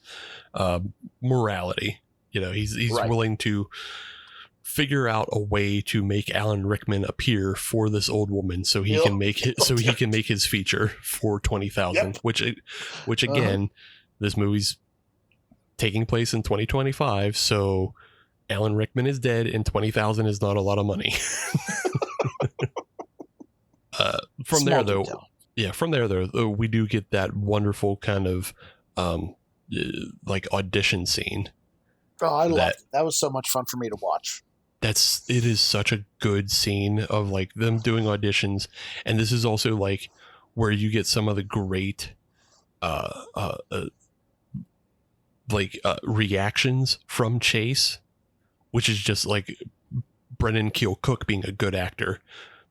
morality. He's willing to figir out a way to make Alan Rickman appear for this old woman so he can make his feature for $20,000, which again, this movie's taking place in 2025, so Alan Rickman is dead and $20,000 is not a lot of money. From there though, we do get that wonderful kind of like audition scene. Oh, I loved it. That was so much fun for me to watch. it is such a good scene of like them doing auditions, and this is also like where you get some of the great reactions from Chase, which is just like Brennan Keel Cook being a good actor.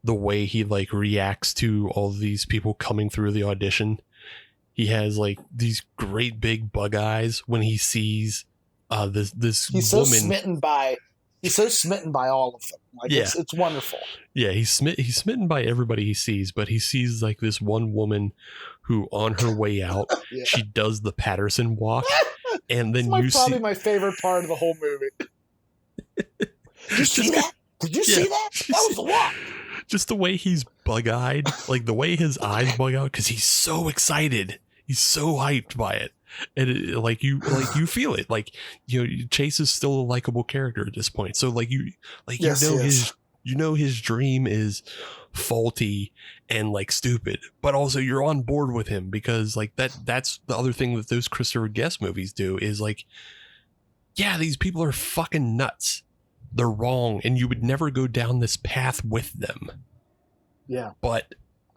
The way he like reacts to all these people coming through the audition. He has like these great big bug eyes when he sees this he's woman. He's so smitten by all of them. Like it's wonderful. Yeah, he's smitten by everybody he sees, but he sees like this one woman who on her way out, she does the Patterson walk, and then probably my favorite part of the whole movie. Did you see that? Did you see that? That was the walk. Just the way he's bug-eyed, like the way his eyes bug out, because he's so excited. He's so hyped by it. And you feel it. Like, you know, Chase is still a likable character at this point. So like his dream is faulty and like stupid, but also you're on board with him because like that's the other thing that those Christopher Guest movies do is like, yeah, these people are fucking nuts. They're wrong, and you would never go down this path with them. Yeah. But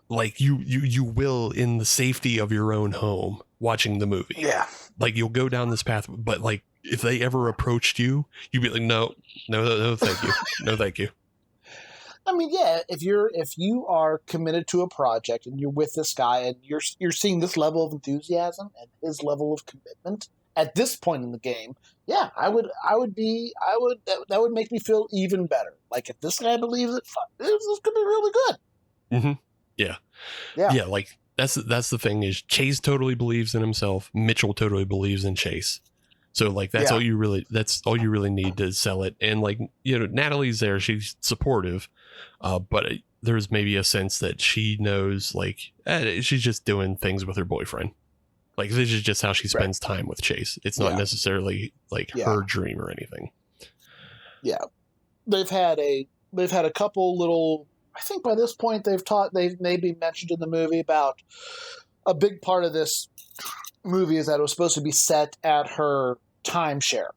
like you will in the safety of your own home watching the movie. Yeah. Like you'll go down this path, but like if they ever approached you, you'd be like, no, thank you. No, thank you. I mean, yeah, if you are committed to a project and you're with this guy and you're seeing this level of enthusiasm and his level of commitment at this point in the game, yeah, that would make me feel even better. Like if this guy believes it, this could be really good. Mm-hmm. Yeah. Like that's the thing is Chase totally believes in himself. Mitchell totally believes in Chase. So like that's all you really need to sell it. And like, you know, Natalie's there, she's supportive, but there's maybe a sense that she knows like she's just doing things with her boyfriend. Like this is just how she spends time with Chase. It's not necessarily like her dream or anything. Yeah. They've had a couple little, I think by this point they've maybe mentioned in the movie about a big part of this movie is that it was supposed to be set at her timeshare.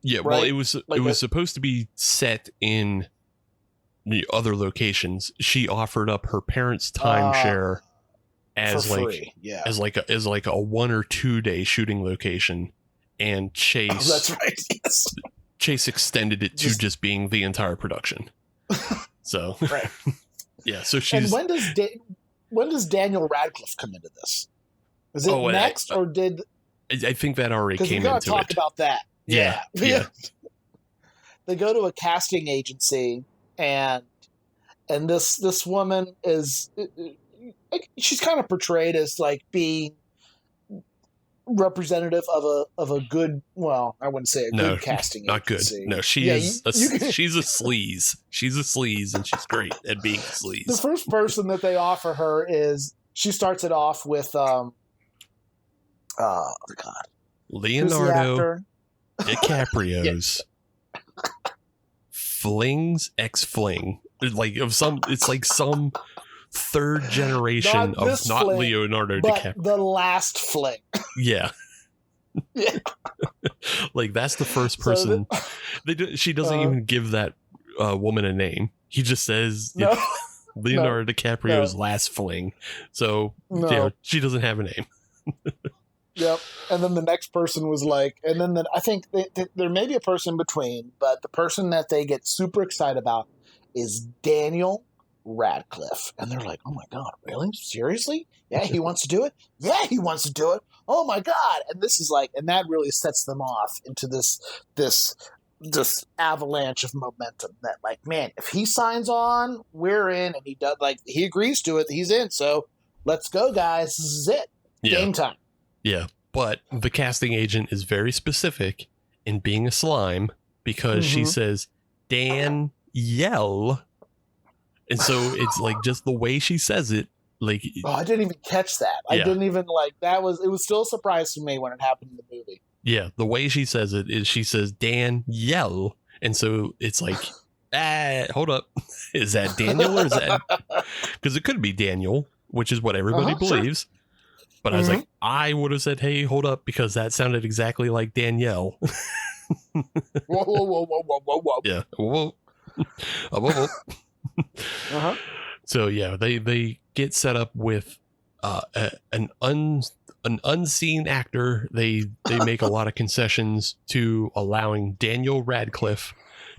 Yeah, right? Well, it was supposed to be set in the other locations. She offered up her parents' timeshare as like a 1 or 2 day shooting location, and Chase. Oh, that's right. Yes. Chase extended it to just being the entire production. So right. Yeah. So she's. And when does Daniel Radcliffe come into this? Is it next or did? I think that already came into it. Because we got to talk about that. Yeah. They go to a casting agency and this woman is. She's kind of portrayed as like being representative of a good. Well, I wouldn't say good casting agency. Not good. No, she's a sleaze. She's a sleaze, and she's great at being a sleaze. The first person that they offer her is she starts it off with Leonardo DiCaprio's flings ex-fling. It's like some third generation of not fling, Leonardo DiCaprio. The last fling. Yeah. Yeah. Like that's the first person. She doesn't even give that woman a name. He just says Leonardo DiCaprio's last fling. So she doesn't have a name. Yep. And then the next person was like, and then I think there may be a person in between, but the person that they get super excited about is Daniel Radcliffe. And they're like, oh my God, really? Seriously? Yeah, he wants to do it? Yeah, he wants to do it. Oh my God. And this is like, and that really sets them off into this avalanche of momentum that like, man, if he signs on, we're in, and he does, like, he agrees to it, he's in. So let's go, guys. This is it. Game time. Yeah. But the casting agent is very specific in being a slime because she says, Danielle. And so it's like just the way she says it, like. Oh, I didn't even catch that. I didn't even like that. It was still a surprise to me when it happened in the movie. Yeah. The way she says it is she says Danielle. And so it's like, hold up. Is that Daniel or is that? Because it could be Daniel, which is what everybody believes. Sure. But I was like, I would have said, hey, hold up, because that sounded exactly like Danielle. Whoa, whoa, whoa, whoa, whoa, whoa, whoa. Yeah. Whoa. Whoa. Uh-huh. So yeah, they get set up with an unseen actor. They make a lot of concessions to allowing Daniel Radcliffe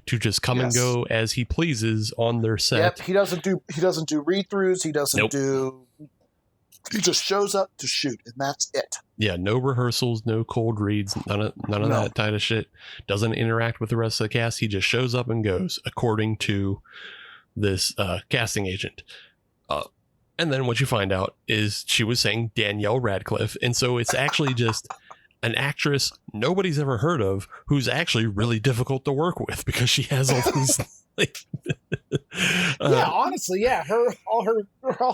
to just come and go as he pleases on their set. Yep, he doesn't do read-throughs. He doesn't do. He just shows up to shoot, and that's it. Yeah, no rehearsals, no cold reads, none of that kind of shit. Doesn't interact with the rest of the cast. He just shows up and goes, according to this casting agent. And then what you find out is she was saying Danielle Radcliffe, and so it's actually just an actress nobody's ever heard of who's actually really difficult to work with because she has all these. Honestly, yeah, all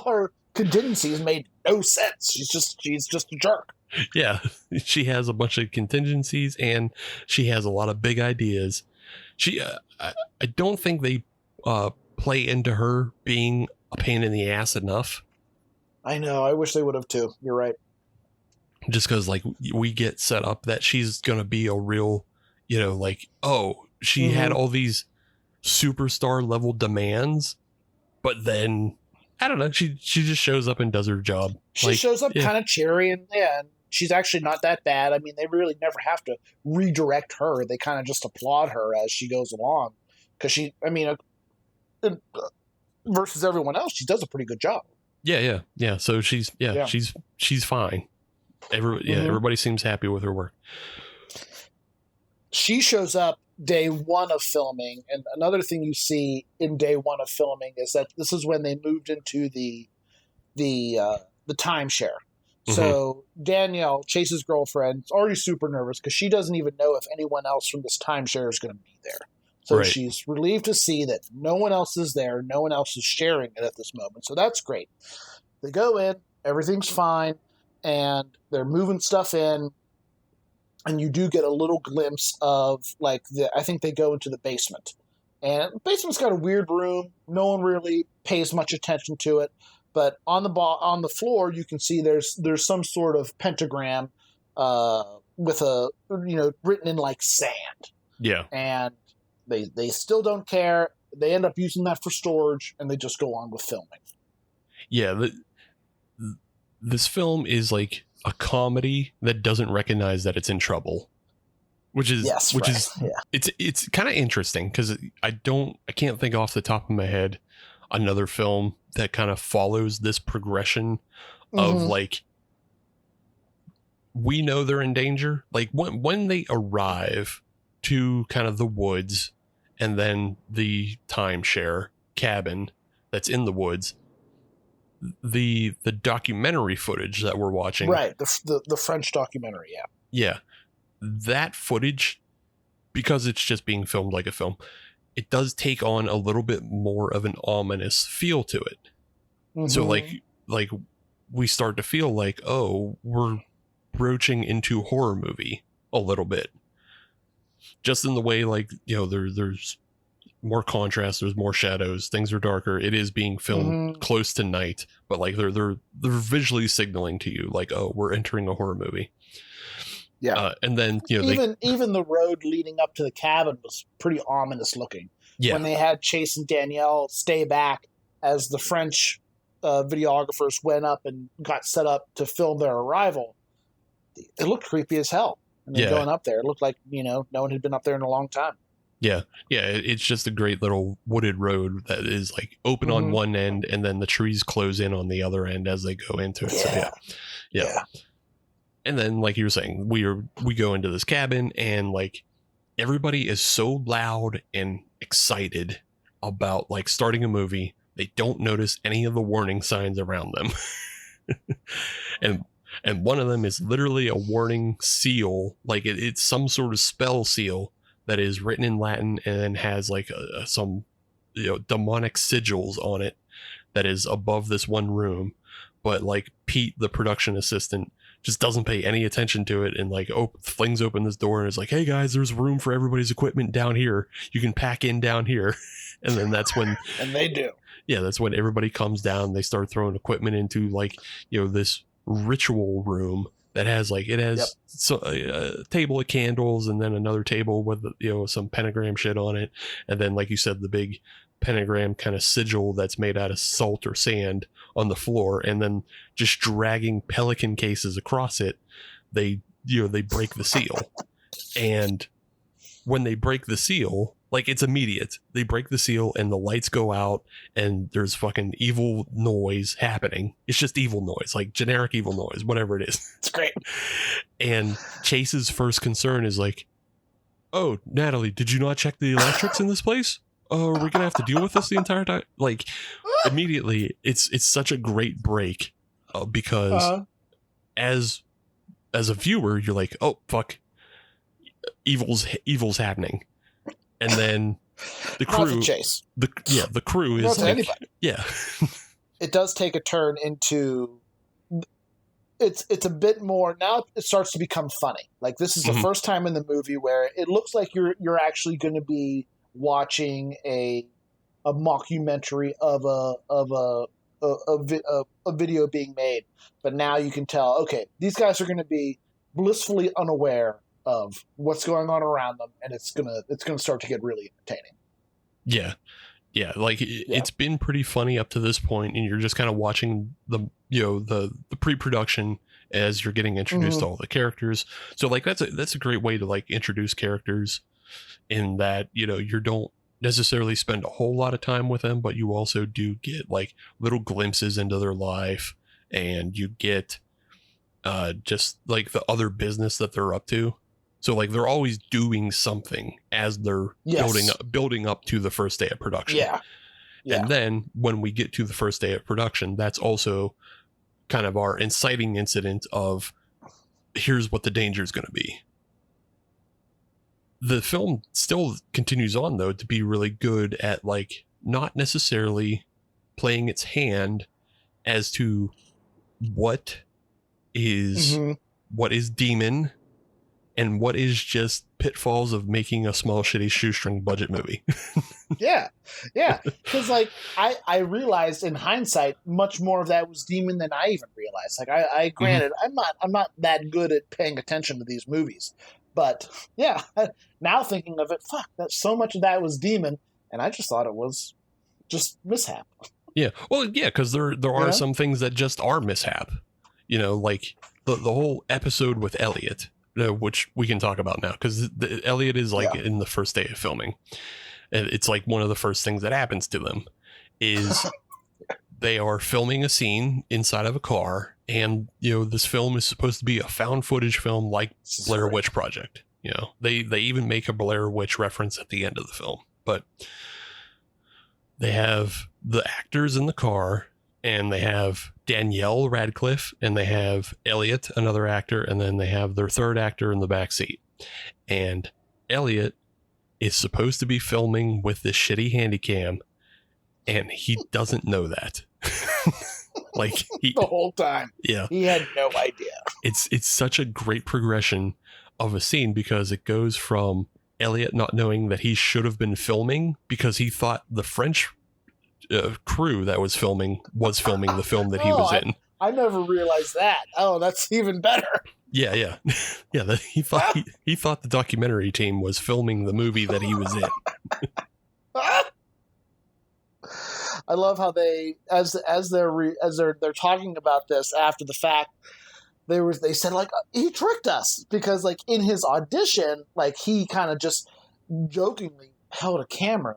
her contingencies made no sense. She's just a jerk. Yeah, she has a bunch of contingencies and she has a lot of big ideas. She, I don't think they play into her being a pain in the ass enough. I know. I wish they would have too. You're right. Just because, like, we get set up that she's gonna be a real, she had all these superstar level demands, but then I don't know. She just shows up and does her job. She shows up kind of cheery and she's actually not that bad. I mean, they really never have to redirect her. They kind of just applaud her as she goes along because versus everyone else, she does a pretty good job. Yeah. So she's fine. Everybody seems happy with her work. She shows up day one of filming, and another thing you see in day one of filming is that this is when they moved into the timeshare. So Danielle, Chase's girlfriend, is already super nervous because she doesn't even know if anyone else from this timeshare is going to be there. So she's relieved to see that no one else is there, no one else is sharing it at this moment. So that's great. They go in, everything's fine, and they're moving stuff in. And you do get a little glimpse of, I think they go into the basement. And the basement's got a weird room. No one really pays much attention to it. But on the floor, you can see there's some sort of pentagram with written in sand. Yeah. And they still don't care. They end up using that for storage, and they just go on with filming. Yeah, this film is like a comedy that doesn't recognize that it's in trouble, which is it's kind of interesting because I can't think off the top of my head another film that kind of follows this progression of we know they're in danger. Like when they arrive to kind of the woods and then the timeshare cabin that's in the woods, the documentary footage that we're watching, right? The French documentary, yeah, that footage, because it's just being filmed like a film, it does take on a little bit more of an ominous feel to it. So like we start to feel like, oh, we're broaching into horror movie a little bit, just in the way there's more contrast, there's more shadows, things are darker. It is being filmed close to night, but they're visually signaling to you oh, we're entering a horror movie. Yeah. And then even the road leading up to the cabin was pretty ominous looking. Yeah. When they had Chase and Danielle stay back as the French videographers went up and got set up to film their arrival, it looked creepy as hell. And they're going up there. It looked like, no one had been up there in a long time. Yeah. It's just a great little wooded road that is open on one end, and then the trees close in on the other end as they go into it. So yeah. And then, like you were saying, we go into this cabin, and everybody is so loud and excited about starting a movie, they don't notice any of the warning signs around them. and one of them is literally a warning seal, it's some sort of spell seal that is written in Latin and has some demonic sigils on it that is above this one room. But Pete, the production assistant, just doesn't pay any attention to it and flings open this door and is like, hey guys, there's room for everybody's equipment down here. You can pack in down here. And then that's when and they do. Yeah, that's when everybody comes down. They start throwing equipment into this ritual room that has like, it has a table of candles and then another table with, you know, some pentagram shit on it. And then, like you said, the big pentagram kind of sigil that's made out of salt or sand on the floor, and then just dragging pelican cases across it. They break the seal. And when they break the seal, like, it's immediate. They break the seal and the lights go out and there's fucking evil noise happening. It's just evil noise, like generic evil noise, whatever it is. It's great. And Chase's first concern is like, oh, Natalie, did you not check the electrics in this place? Oh, are we going to have to deal with this the entire time? Like, immediately, it's such a great break because as a viewer, you're like, oh, fuck, evil's happening. And then the crew, Chase. the crew is like, anybody. Yeah. It does take a turn into, it's a bit more, now it starts to become funny. Like, this is the first time in the movie where it looks like you're actually going to be watching a mockumentary of a video being made. But now you can tell, okay, these guys are going to be blissfully unaware of what's going on around them, and it's gonna start to get really entertaining. Yeah, like it's been pretty funny up to this point, and you're just kind of watching the pre-production as you're getting introduced to all the characters. So like that's a great way to like introduce characters, in that, you know, you don't necessarily spend a whole lot of time with them, but you also do get like little glimpses into their life, and you get just like the other business that they're up to. So like they're always doing something as they're building up to the first day of production. Yeah. And then when we get to the first day of production, that's also kind of our inciting incident of, here's what the danger is going to be. The film still continues on, though, to be really good at like not necessarily playing its hand as to what is demon and what is just pitfalls of making a small, shitty shoestring budget movie. Yeah. Because like I realized in hindsight, much more of that was demon than I even realized. Like I granted, I'm not that good at paying attention to these movies, but yeah, now thinking of it, fuck, that so much of that was demon, and I just thought it was just mishap. Yeah, well, yeah, because there are some things that just are mishap. You know, like the whole episode with Elliot. Which we can talk about now, because Elliot is like in the first day of filming, and it's like one of the first things that happens to them is they are filming a scene inside of a car, and you know, this film is supposed to be a found footage film like Blair Witch Project. You know, they even make a Blair Witch reference at the end of the film, but they have the actors in the car, and they have Danielle Radcliffe, and they have Elliot, another actor, and then they have their third actor in the back seat. And Elliot is supposed to be filming with this shitty handycam, and he doesn't know that. Like the whole time. Yeah. He had no idea. It's such a great progression of a scene, because it goes from Elliot not knowing that he should have been filming because he thought the French crew that was filming the film that he was in. I never realized that. Oh, that's even better. Yeah. He thought the documentary team was filming the movie that he was in. I love how they, as they're talking about this after the fact, they said like, he tricked us, because like in his audition, like he kind of just jokingly held a camera,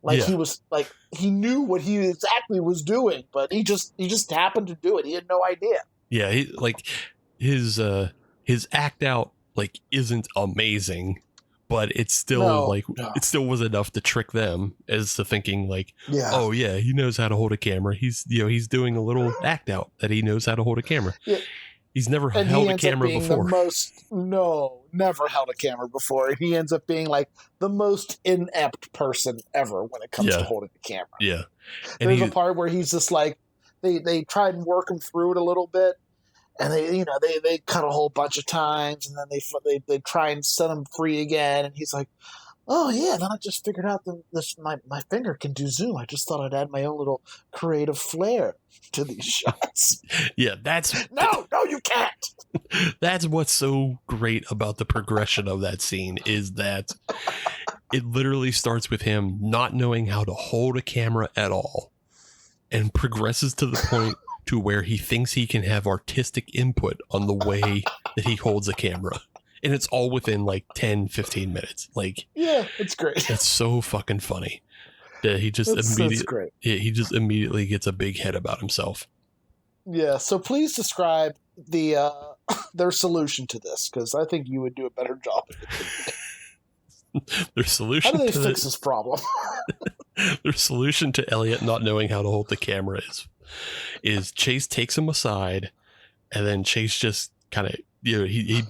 like he was like, he knew what he exactly was doing, but he just happened to do it. He had no idea. Yeah, he, like his act out like isn't amazing, but it's still it still was enough to trick them as to thinking like, oh yeah, he knows how to hold a camera. He's doing a little act out that he knows how to hold a camera. Yeah. He's never held a camera before. Never held a camera before. He ends up being like the most inept person ever when it comes to holding a camera. Yeah. And there's a part where he's just like, they tried and work him through it a little bit, and they cut a whole bunch of times, and then they try and set him free again, and he's like, oh yeah, then I just figured out that my finger can do zoom. I just thought I'd add my own little creative flair to these shots. Yeah, that's no, you can't. That's what's so great about the progression of that scene is that it literally starts with him not knowing how to hold a camera at all and progresses to the point to where he thinks he can have artistic input on the way that he holds a camera. And it's all within like 10, 15 minutes. Like, yeah, it's great. That's so fucking funny that he just he just immediately gets a big head about himself. Yeah. So please describe their solution to this, because I think you would do a better job. Their solution. How do they fix this problem? Their solution to Elliot not knowing how to hold the camera is Chase takes him aside, and then Chase just kind of he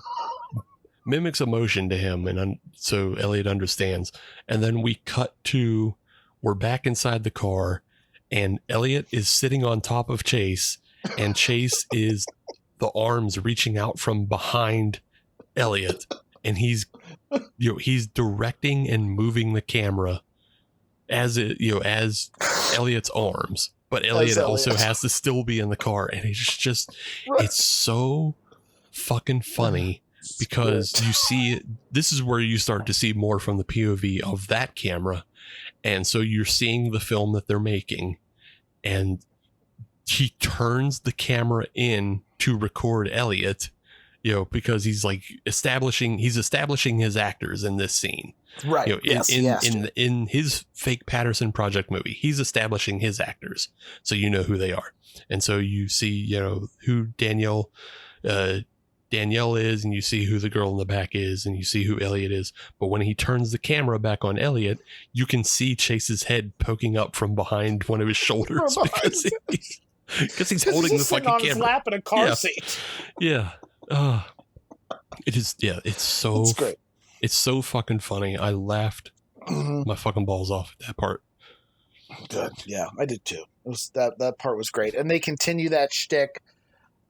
mimics emotion to him, and so Elliot understands. And then we're back inside the car, and Elliot is sitting on top of Chase, and Chase is the arms reaching out from behind Elliot, and he's directing and moving the camera as Elliot's arms, but Elliot also has to still be in the car, and it's so fucking funny because you see this is where you start to see more from the POV of that camera, and so you're seeing the film that they're making, and he turns the camera in to record Elliot, because he's like establishing his actors in this scene. Right. In his fake Patterson Project movie, he's establishing his actors, so you know who they are. And so you see, who Danielle is, and you see who the girl in the back is, and you see who Elliot is. But when he turns the camera back on Elliot, you can see Chase's head poking up from behind one of his shoulders because he's holding the fucking on camera. His lap in a car seat. Yeah. It is. Yeah. It's great. It's so fucking funny. I laughed my fucking balls off at that part. Good. Yeah, I did too. That part was great. And they continue that shtick.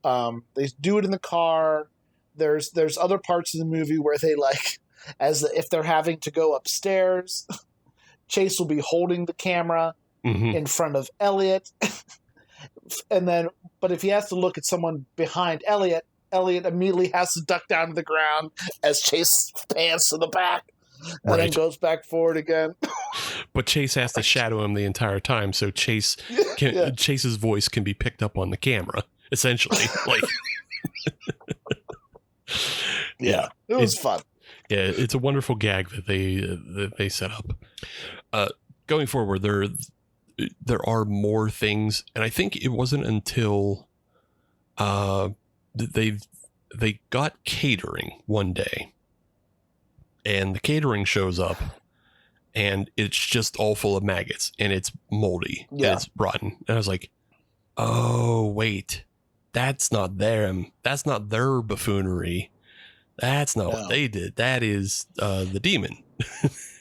They do it in the car. There's other parts of the movie where they if they're having to go upstairs, Chase will be holding the camera in front of Elliot. But if he has to look at someone behind Elliot immediately has to duck down to the ground as Chase pans to the back and then goes back forward again. But Chase has to shadow him the entire time, so Chase's voice can be picked up on the camera, essentially. It was fun. Yeah, it's a wonderful gag that they set up. Going forward, there are more things, and I think it wasn't until they got catering one day, and the catering shows up, and it's just all full of maggots, and it's moldy, and it's rotten. And I was like, oh wait, that's not their buffoonery. That's not what they did. That is the demon.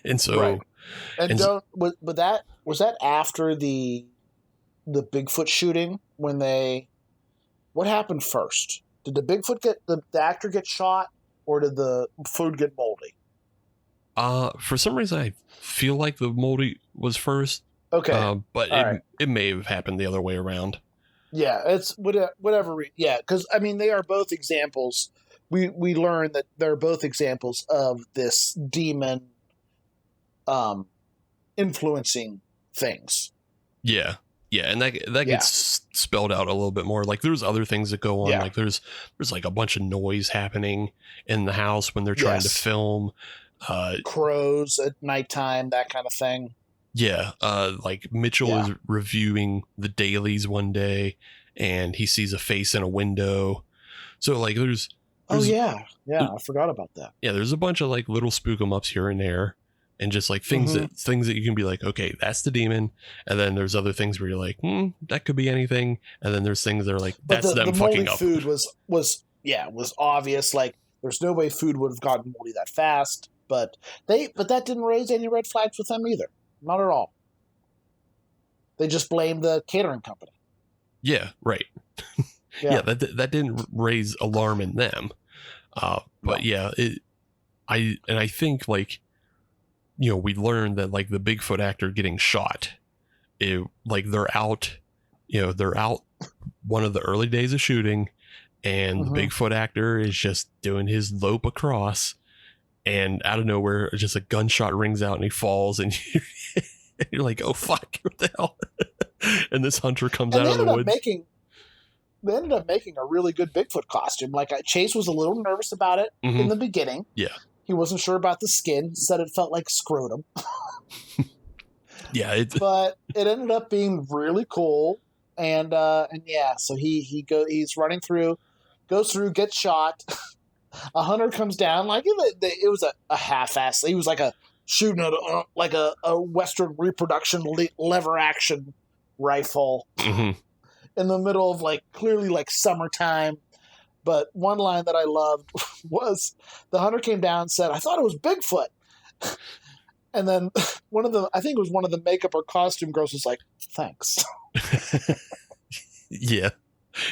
And so, was that after the Bigfoot shooting when what happened first? Did the Bigfoot the actor get shot, or did the food get moldy? For some reason, I feel like the moldy was first. Okay. But it may have happened the other way around. Yeah, it's whatever. Yeah, because they are both examples. We learned that they're both examples of this demon influencing things. Yeah, and that gets spelled out a little bit more. Like there's other things that go on. Like there's like a bunch of noise happening in the house when they're trying to film. Crows at nighttime, that kind of thing. Yeah, like Mitchell is reviewing the dailies one day, and he sees a face in a window. So like there's I forgot about that. Yeah, there's a bunch of like little spook 'em ups here and there, and just like things that you can be like, okay, that's the demon. And then there's other things where you're like, that could be anything. And then there's things that are like, that's them fucking up. Food was obvious. Like there's no way food would have gotten moldy that fast. But that didn't raise any red flags with them either. Not at all. They just blamed the catering company. Yeah, right. That didn't raise alarm in them. But I think like we learned that like the Bigfoot actor getting shot, like they're out one of the early days of shooting, and the Bigfoot actor is just doing his lope across, and out of nowhere just a gunshot rings out and he falls, and you're like, oh fuck, what the hell. And this hunter comes out of the woods. They ended up making a really good Bigfoot costume. Like Chase was a little nervous about it in the beginning. Yeah. He wasn't sure about the skin, said it felt like scrotum. Yeah. But it ended up being really cool. And yeah, so he's running through, goes through, gets shot. A hunter comes down. Like it was a half-ass. He was like shooting like a Western reproduction lever action rifle in the middle of like clearly like summertime. But one line that I loved was the hunter came down and said, "I thought it was Bigfoot." And then I think it was one of the makeup or costume girls was like, "Thanks." Yeah.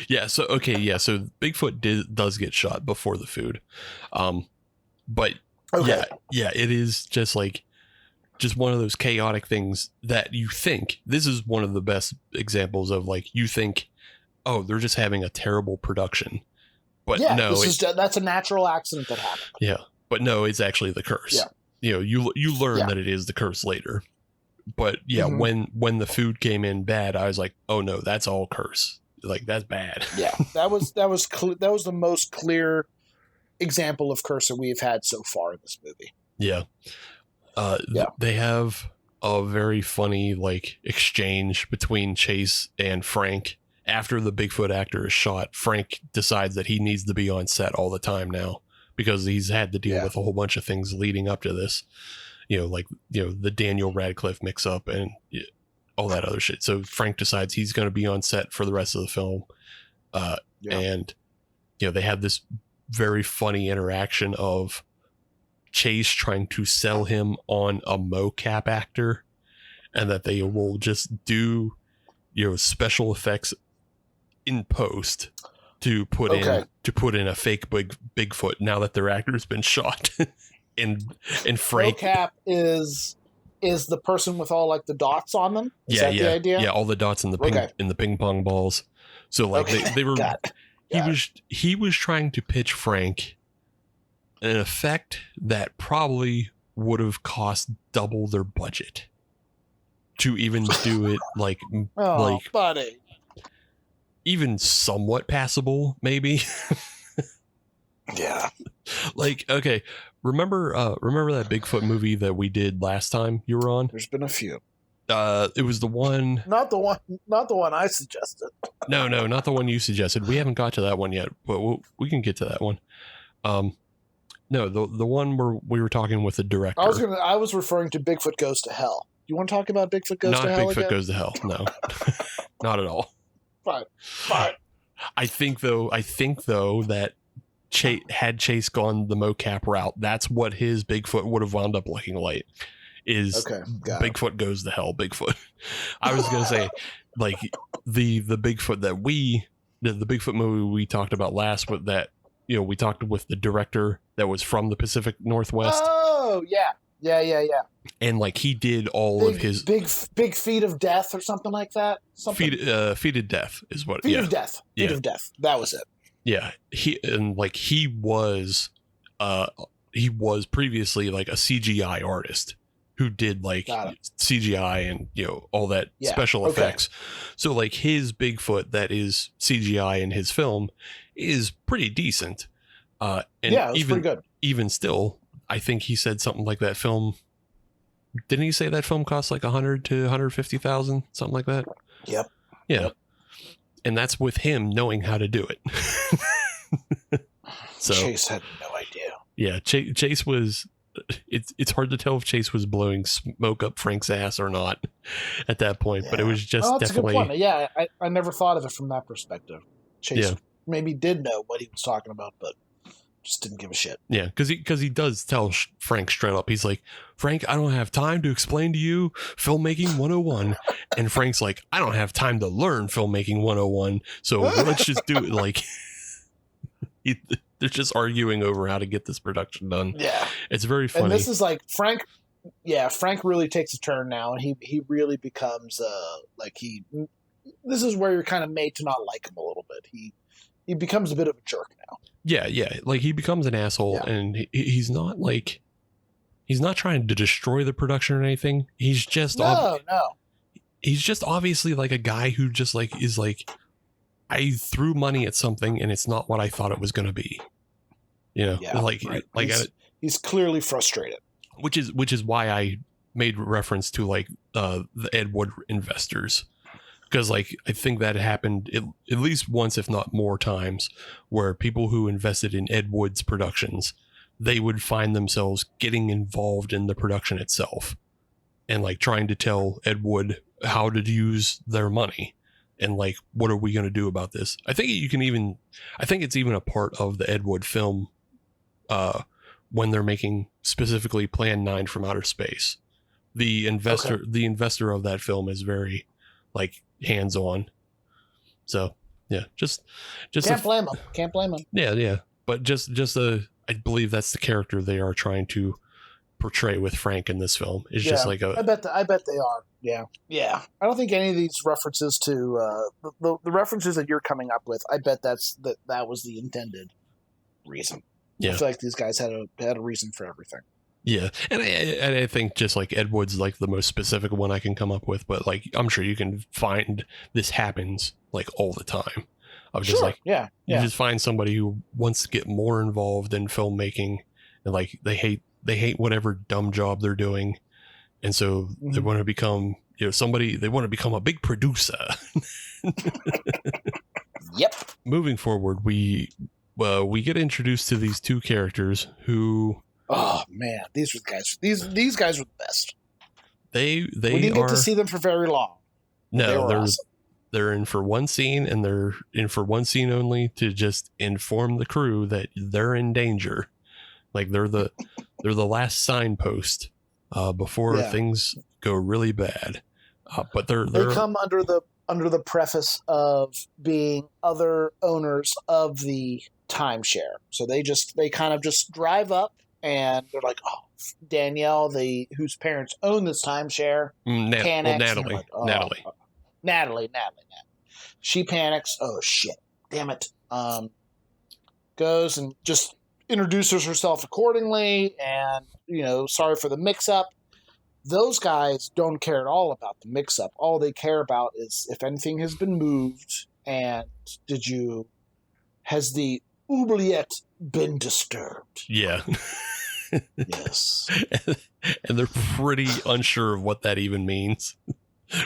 Yeah. So, okay. Yeah. So Bigfoot does get shot before the food. But okay. Yeah, it is just one of those chaotic things that you think, this is one of the best examples of like, you think, oh, they're just having a terrible production. But yeah, no, that's a natural accident that happened. Yeah. But no, it's actually the curse. Yeah. You learn that it is the curse later. But yeah, when the food came in bad, I was like, oh no, that's all curse. Like, that's bad. Yeah. That was the most clear example of curse that we've had so far in this movie. Yeah. They have a very funny like exchange between Chase and Frank. After the Bigfoot actor is shot, Frank decides that he needs to be on set all the time now because he's had to deal with a whole bunch of things leading up to this, the Daniel Radcliffe mix up and all that other shit. So Frank decides he's going to be on set for the rest of the film. And, they have this very funny interaction of Chase trying to sell him on a mocap actor, and that they will just do, special effects in post to put in a fake Bigfoot now that their actor's been shot. and Frank mocap is the person with all like the dots on them. Is that the idea? Yeah, all the dots in the ping pong balls. So like they were he was trying to pitch Frank an effect that probably would have cost double their budget to even do it like buddy. Even somewhat passable, maybe. Yeah. Like, okay, remember that Bigfoot movie that we did last time you were on? There's been a few. It was the one. Not the one I suggested. No, not the one you suggested. We haven't got to that one yet, but we can get to that one. No, the one where we were talking with the director. I was referring to Bigfoot Goes to Hell. You want to talk about Bigfoot Goes to Hell? Not Bigfoot Goes to Hell. No, not at all. Fine. I think though that had Chase gone the mocap route, that's what his Bigfoot would have wound up looking like. Bigfoot Goes to Hell Bigfoot. I was gonna say, like the Bigfoot that the Bigfoot movie we talked about last, with that we talked with the director that was from the Pacific Northwest. Oh yeah. And like he did all of his big feet of death or something like that. Feet of death is what. Feet of death. Feet of death. That was it. Yeah, he was previously like a CGI artist who did like CGI and all that special effects. So like his Bigfoot that is CGI in his film is pretty decent. And it was pretty good. Even still, I think he said something like that film. Didn't he say that film cost like $100,000 to $150,000, something like that? Yep. Yeah. Yep. And that's with him knowing how to do it. So Chase had no idea. Yeah, Chase was. It's hard to tell if Chase was blowing smoke up Frank's ass or not at that point, but it was just definitely. That's a good point. Yeah, I never thought of it from that perspective. Chase maybe did know what he was talking about, but just didn't give a shit. Yeah, because he does tell Frank straight up. He's like, Frank, I don't have time to explain to you filmmaking 101. And Frank's like, I don't have time to learn filmmaking 101. So let's just do it. Like, they're just arguing over how to get this production done. Yeah. It's very funny. And this is like Frank Frank really takes a turn now, and he really becomes this is where you're kind of made to not like him a little bit. He becomes a bit of a jerk now. Yeah. Like he becomes an asshole, and he's not trying to destroy the production or anything. He's just no. He's just obviously like a guy who just like is like, I threw money at something and it's not what I thought it was going to be. He's clearly frustrated. Which is why I made reference to like the Ed Wood investors, because like I think that happened at least once, if not more times, where people who invested in Ed Wood's productions, they would find themselves getting involved in the production itself and like trying to tell Ed Wood how to use their money and like, what are we going to do about this? I think it's even a part of the Ed Wood film when they're making specifically Plan 9 from Outer Space. The investor of that film is very like hands-on. So yeah, just can't blame him. Yeah. But I believe that's the character they are trying to portray with Frank in this film. It's just like I bet they are. Yeah. I don't think any of these references to the references that you're coming up with, I bet that was the intended reason. Yeah. I feel like these guys had a reason for everything. Yeah, and I think just like Ed Wood's like the most specific one I can come up with, but like I'm sure you can find this happens like all the time. I was just like, you just find somebody who wants to get more involved in filmmaking, and like they hate whatever dumb job they're doing, and so they want to become somebody. They want to become a big producer. Yep. Moving forward, we get introduced to these two characters who. Oh man, these guys were the best. We didn't get to see them for very long. No, they're in for one scene, and they're in for one scene only to just inform the crew that they're in danger. Like they're the last signpost before things go really bad. But they come under the preface of being other owners of the timeshare. So they kind of just drive up. And they're like, oh, Danielle, whose parents own this timeshare, panics. Natalie. She panics. Oh, shit. Damn it. Goes and just introduces herself accordingly and, sorry for the mix-up. Those guys don't care at all about the mix-up. All they care about is if anything has been moved and has the oubliette been disturbed? Yeah. Yes. And they're pretty unsure of what that even means.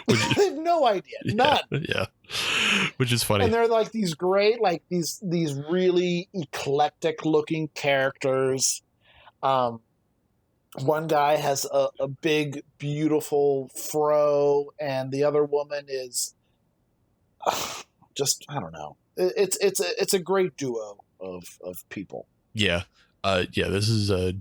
They have no idea. None. Yeah. Which is funny. And they're like these great, like these really eclectic looking characters. One guy has a big, beautiful fro, and the other woman is just, I don't know. It's a great duo of people. Yeah. This is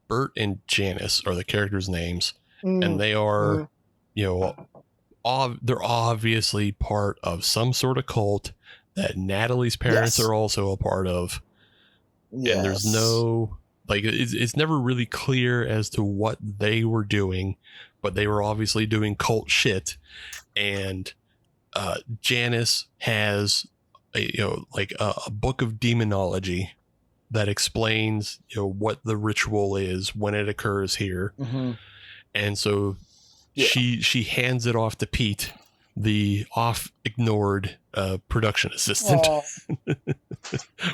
Bert and Janice are the characters' names, and they are, they're obviously part of some sort of cult that Natalie's parents are also a part of. Yes. And there's no, like, it's never really clear as to what they were doing, but they were obviously doing cult shit. And Janice has a book of demonology that explains what the ritual is when it occurs here. Mm-hmm. And so she hands it off to Pete, the ignored production assistant.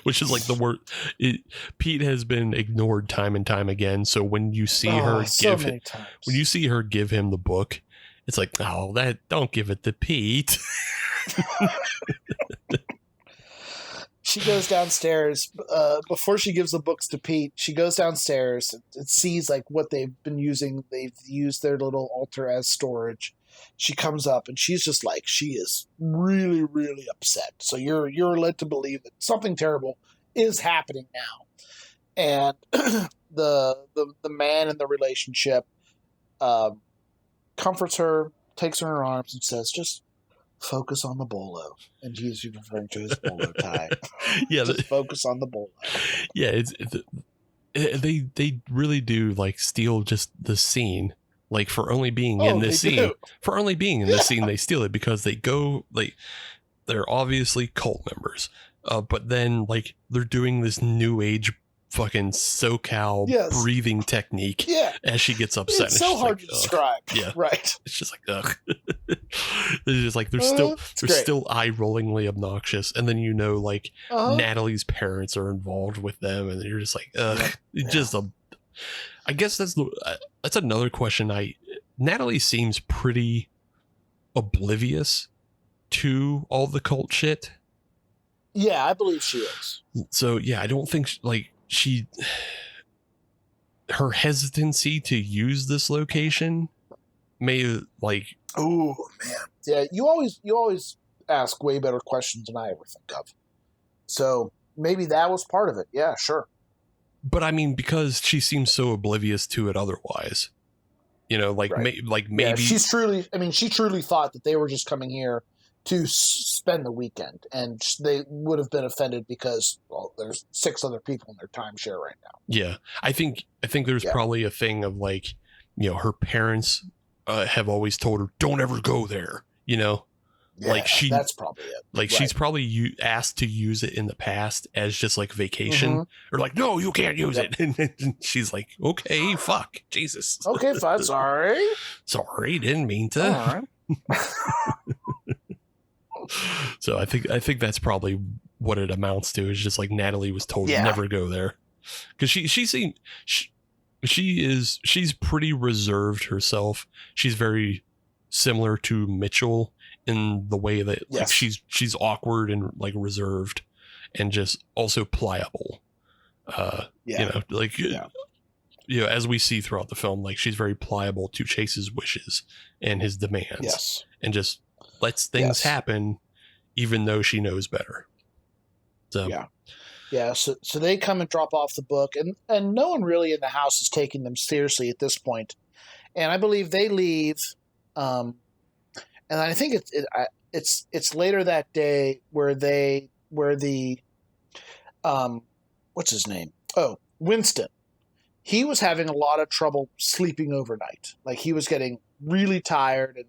Which is like the word. Pete has been ignored time and time again, so when you see her give him the book, it's like, oh, don't give it to Pete. She goes downstairs before she gives the books to Pete. She goes downstairs and sees like what they've been using. They've used their little altar as storage. She comes up and she's just like, she is really, really upset. So you're led to believe that something terrible is happening now. And the man in the relationship comforts her, takes her in her arms, and says, just focus on the bolo. And he's referring to his bolo tie. Yeah, just focus on the bolo. Yeah, They really do like steal just the scene. Like for only being in this scene, they steal it because they go like they're obviously cult members. But then like they're doing this new age fucking SoCal breathing technique as she gets upset. It's so hard to describe. Yeah. Right. It's just like, ugh. It's just like they're still eye-rollingly obnoxious. And then like Natalie's parents are involved with them, and you're just like, ugh. I guess that's another question. Natalie seems pretty oblivious to all the cult shit. Yeah, I believe she is. So yeah, I don't think her hesitancy to use this location may like. Oh man, yeah. You always ask way better questions than I ever think of. So maybe that was part of it. Yeah, sure. But I mean, because she seems so oblivious to it otherwise, like maybe she truly thought that they were just coming here to spend the weekend, and they would have been offended because there's 6 other people in their timeshare right now. Yeah, I think there's probably a thing of like, her parents have always told her don't ever go there. Yeah, like that's probably it. Like she's probably asked to use it in the past as just like vacation, or like, no, you can't use it. And she's like, okay, fuck, Jesus. Okay, fine, sorry, didn't mean to. All right. So I think that's probably what it amounts to. Is just like Natalie was told to never go there, because she's pretty reserved herself. She's very similar to Mitchell in the way that like she's awkward and like reserved, and just also pliable. As we see throughout the film, like she's very pliable to Chase's wishes and his demands, and just lets things happen, even though she knows better. So So they come and drop off the book, and no one really in the house is taking them seriously at this point. And I believe they leave. And I think it's later that day where the what's his name? Oh, Winston. He was having a lot of trouble sleeping overnight. Like he was getting really tired and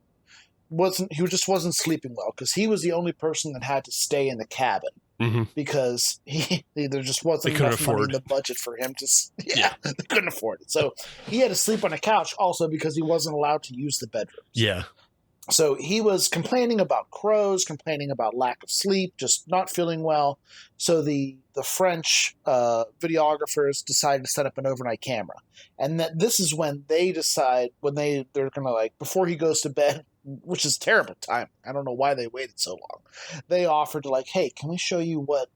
just wasn't sleeping well, because he was the only person that had to stay in the cabin because there just wasn't enough money in the budget for him to. They couldn't afford it, so he had to sleep on a couch. Also, because he wasn't allowed to use the bedroom. Yeah. So he was complaining about crows, complaining about lack of sleep, just not feeling well. So the French videographers decided to set up an overnight camera. And this is when they decide, they're going to, like, before he goes to bed, which is terrible time. I don't know why they waited so long. They offered to, like, hey, can we show you what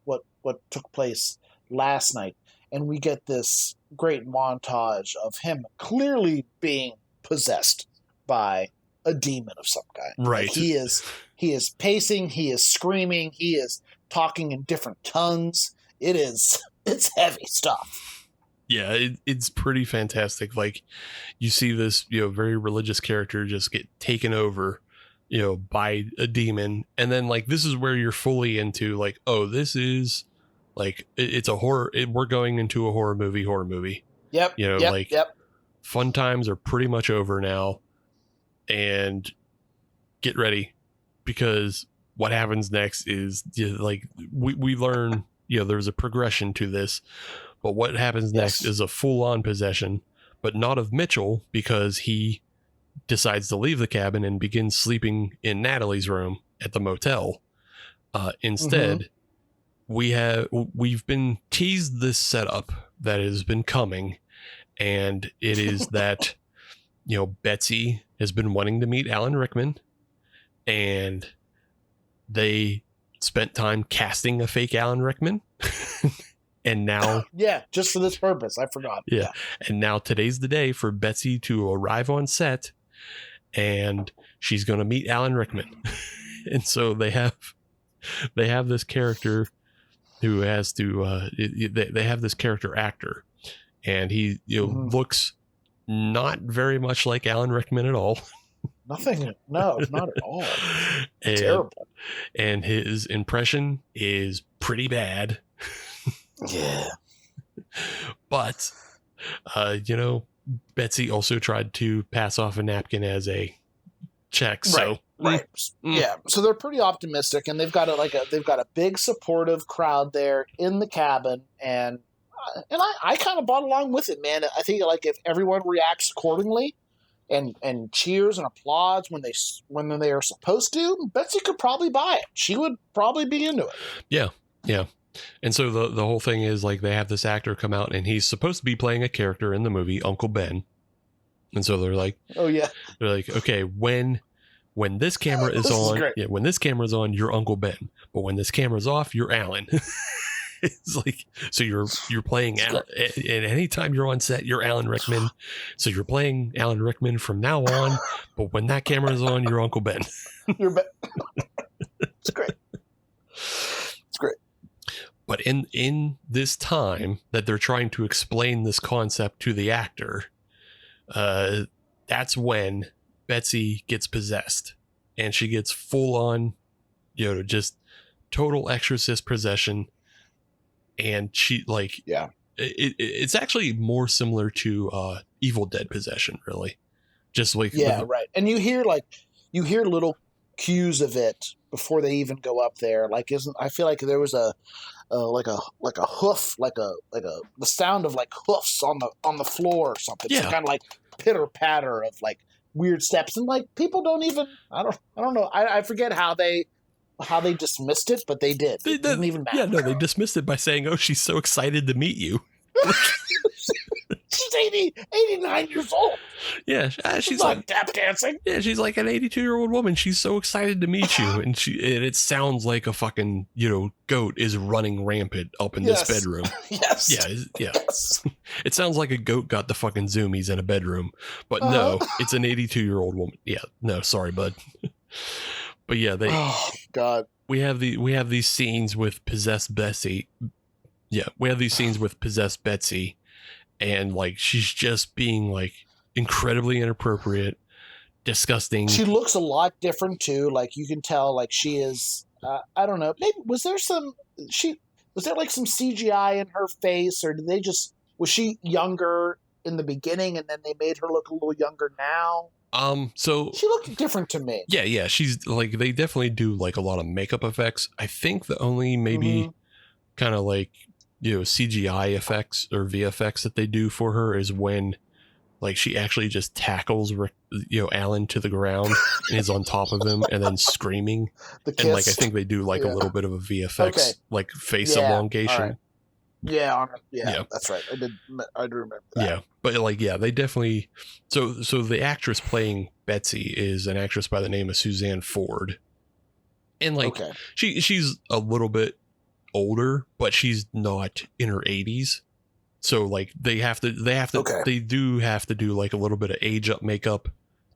took place last night? And we get this great montage of him clearly being possessed by a demon of some kind. Right. Like he is pacing, he is screaming, he is talking in different tongues. It's heavy stuff. Yeah, it's pretty fantastic. Like you see this, very religious character just get taken over, by a demon. And then like, this is where you're fully into like, oh, this is like, it's a horror. We're going into a horror movie. Yep. Yep. Fun times are pretty much over now. And get ready, because what happens next is like we learn, there's a progression to this, but what happens next is a full-on possession, but not of Mitchell, because he decides to leave the cabin and begins sleeping in Natalie's room at the motel. Instead, we've been teased this setup that has been coming, and it is that Betsy has been wanting to meet Alan Rickman, and they spent time casting a fake Alan Rickman. And now just for this purpose. I forgot. And now today's the day for Betsy to arrive on set, and she's going to meet Alan Rickman. And so they have this character who has to they have this character actor, and he looks not very much like Alan Rickman at all. Nothing. No, not at all. Terrible. And his impression is pretty bad. Yeah. But, you know, Betsy also tried to pass off a napkin as a check. So, right. Yeah. So they're pretty optimistic, and they've got a big supportive crowd there in the cabin, and I kind of bought along with it, man. I think like if everyone reacts accordingly and cheers and applauds when they are supposed to, Betsy could probably buy it. She would probably be into it. Yeah. Yeah. And so the whole thing is like they have this actor come out and he's supposed to be playing a character in the movie, Uncle Ben. And so they're like, oh yeah, they're like, okay, when this camera is on, when this camera's on, you're Uncle Ben, but when this camera's off, you're Alan. It's like, so you're playing Alan, and anytime you're on set, you're Alan Rickman. So you're playing Alan Rickman from now on, but when that camera is on, you're Uncle Ben. You're Ben. It's great. It's great. But in this time that they're trying to explain this concept to the actor, that's when Betsy gets possessed, and she gets full on, you know, just total exorcist possession. And she like, it's actually more similar to Evil Dead possession, really. Just like, right. And you hear little cues of it before they even go up there. Like, I feel like there was a hoof, the sound of like hoofs on the floor or something. Yeah. So kind of like pitter patter of like weird steps, and like people don't even, I don't know. I forget how they dismissed it, but they did. It didn't even matter. Yeah, no, they dismissed it by saying, "Oh, she's so excited to meet you." She's 89 years old. Yeah, she's like tap dancing. Yeah, she's like an 82-year-old woman. She's so excited to meet you, and it sounds like a fucking, you know, goat is running rampant up in this bedroom. Yes. Yeah. Yes. It sounds like a goat got the fucking zoomies in a bedroom, but no, it's an 82-year-old woman. Yeah, no, sorry, bud. But yeah, oh God, we have these scenes with possessed Betsy. Yeah, we have these scenes with possessed Betsy, and like she's just being like incredibly inappropriate, disgusting. She looks a lot different too. Like you can tell, like she is. I don't know. Maybe was there like some CGI in her face, or was she younger in the beginning and then they made her look a little younger now? So she looked different to me. Yeah, she's like, they definitely do like a lot of makeup effects. I think the only maybe kind of like, you know, CGI effects or VFX that they do for her is when like she actually just tackles, you know, Alan to the ground and is on top of him and then screaming. And like I think they do like a little bit of a VFX like face elongation. Right. Yeah, that's right. I do remember that. Yeah, but like, yeah, they definitely. So the actress playing Betsy is an actress by the name of Suzanne Ford, and like she's a little bit older, but she's not in her 80s. So like they do have to do like a little bit of age up makeup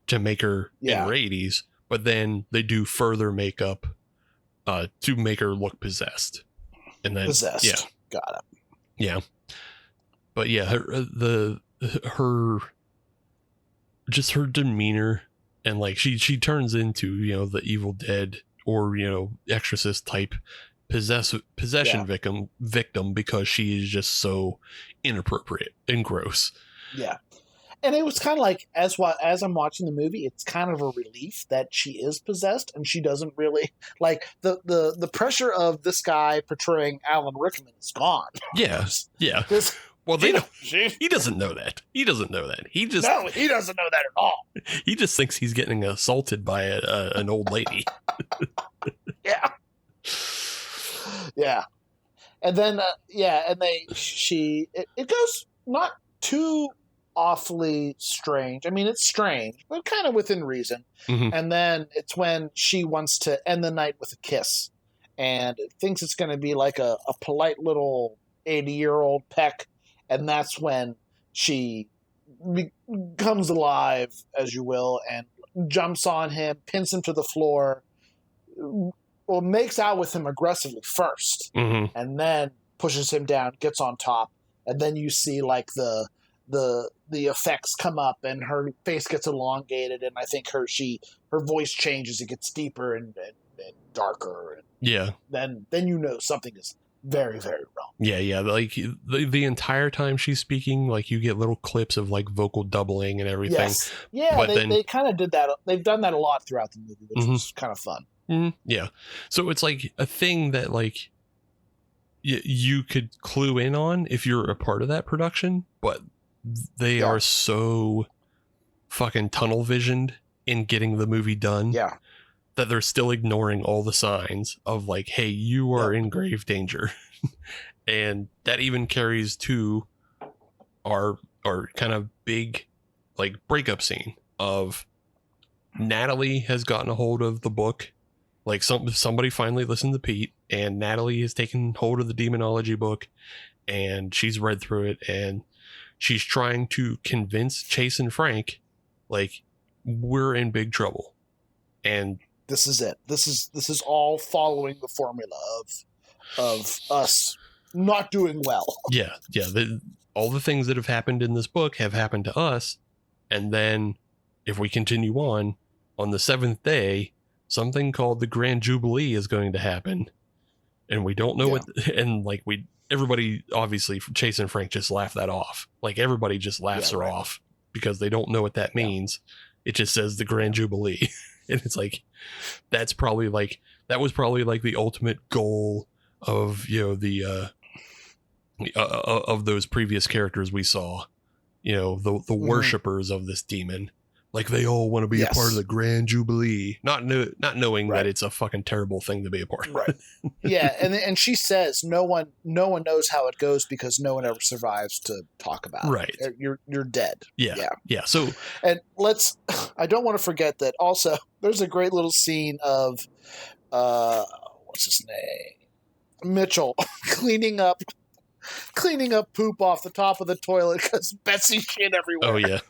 to make her in her 80s, but then they do further makeup to make her look possessed, and then possessed. Got it. Yeah, but yeah, her demeanor, and like she turns into, you know, the Evil Dead or, you know, exorcist type possession victim because she is just so inappropriate and gross. Yeah. And it was kind of like, as I'm watching the movie, it's kind of a relief that she is possessed and she doesn't really like the pressure of this guy portraying Alan Rickman is gone. Yeah. Yeah. Well, he doesn't know that. He doesn't know that. He doesn't know that at all. He just thinks he's getting assaulted by an old lady. Yeah. Yeah. And then, it goes not too awfully strange. I mean, it's strange, but kind of within reason. Mm-hmm. And then it's when she wants to end the night with a kiss and thinks it's going to be like a polite little 80-year-old peck. And that's when she comes alive, as you will, and jumps on him, pins him to the floor, well, makes out with him aggressively first, and then pushes him down, gets on top. And then you see like the effects come up and her face gets elongated, and I think her voice changes. It gets deeper and darker. And then you know something is very, very wrong. Yeah. Like the entire time she's speaking, like you get little clips of like vocal doubling and everything. Yes. Yeah, but they kind of did that. They've done that a lot throughout the movie, which mm-hmm. was kind of fun. Mm-hmm. Yeah. So it's like a thing that like you could clue in on if you're a part of that production, but they are so fucking tunnel visioned in getting the movie done that they're still ignoring all the signs of like, hey, you are in grave danger. And that even carries to our kind of big like breakup scene of Natalie has gotten a hold of the book. Like somebody finally listened to Pete, and Natalie has taken hold of the demonology book, and she's read through it, and she's trying to convince Chase and Frank, like, we're in big trouble. And this is it. This is all following the formula of us not doing well. Yeah. All the things that have happened in this book have happened to us, and then if we continue on the seventh day, something called the Grand Jubilee is going to happen, and we don't know what. And like everybody obviously, Chase and Frank just laugh that off. Like everybody just laughs her off because they don't know what that means. It just says the Grand Jubilee, and it's like that was probably like the ultimate goal of the of those previous characters we saw. The worshippers of this demon. Like they all want to be a part of the Grand Jubilee, not knowing that it's a fucking terrible thing to be a part of. Right. Yeah, and she says no one knows how it goes because no one ever survives to talk about it. Right. You're dead. Yeah. So, and I don't want to forget that also there's a great little scene of what's his name? Mitchell cleaning up poop off the top of the toilet because Betsy shit everywhere. Oh yeah.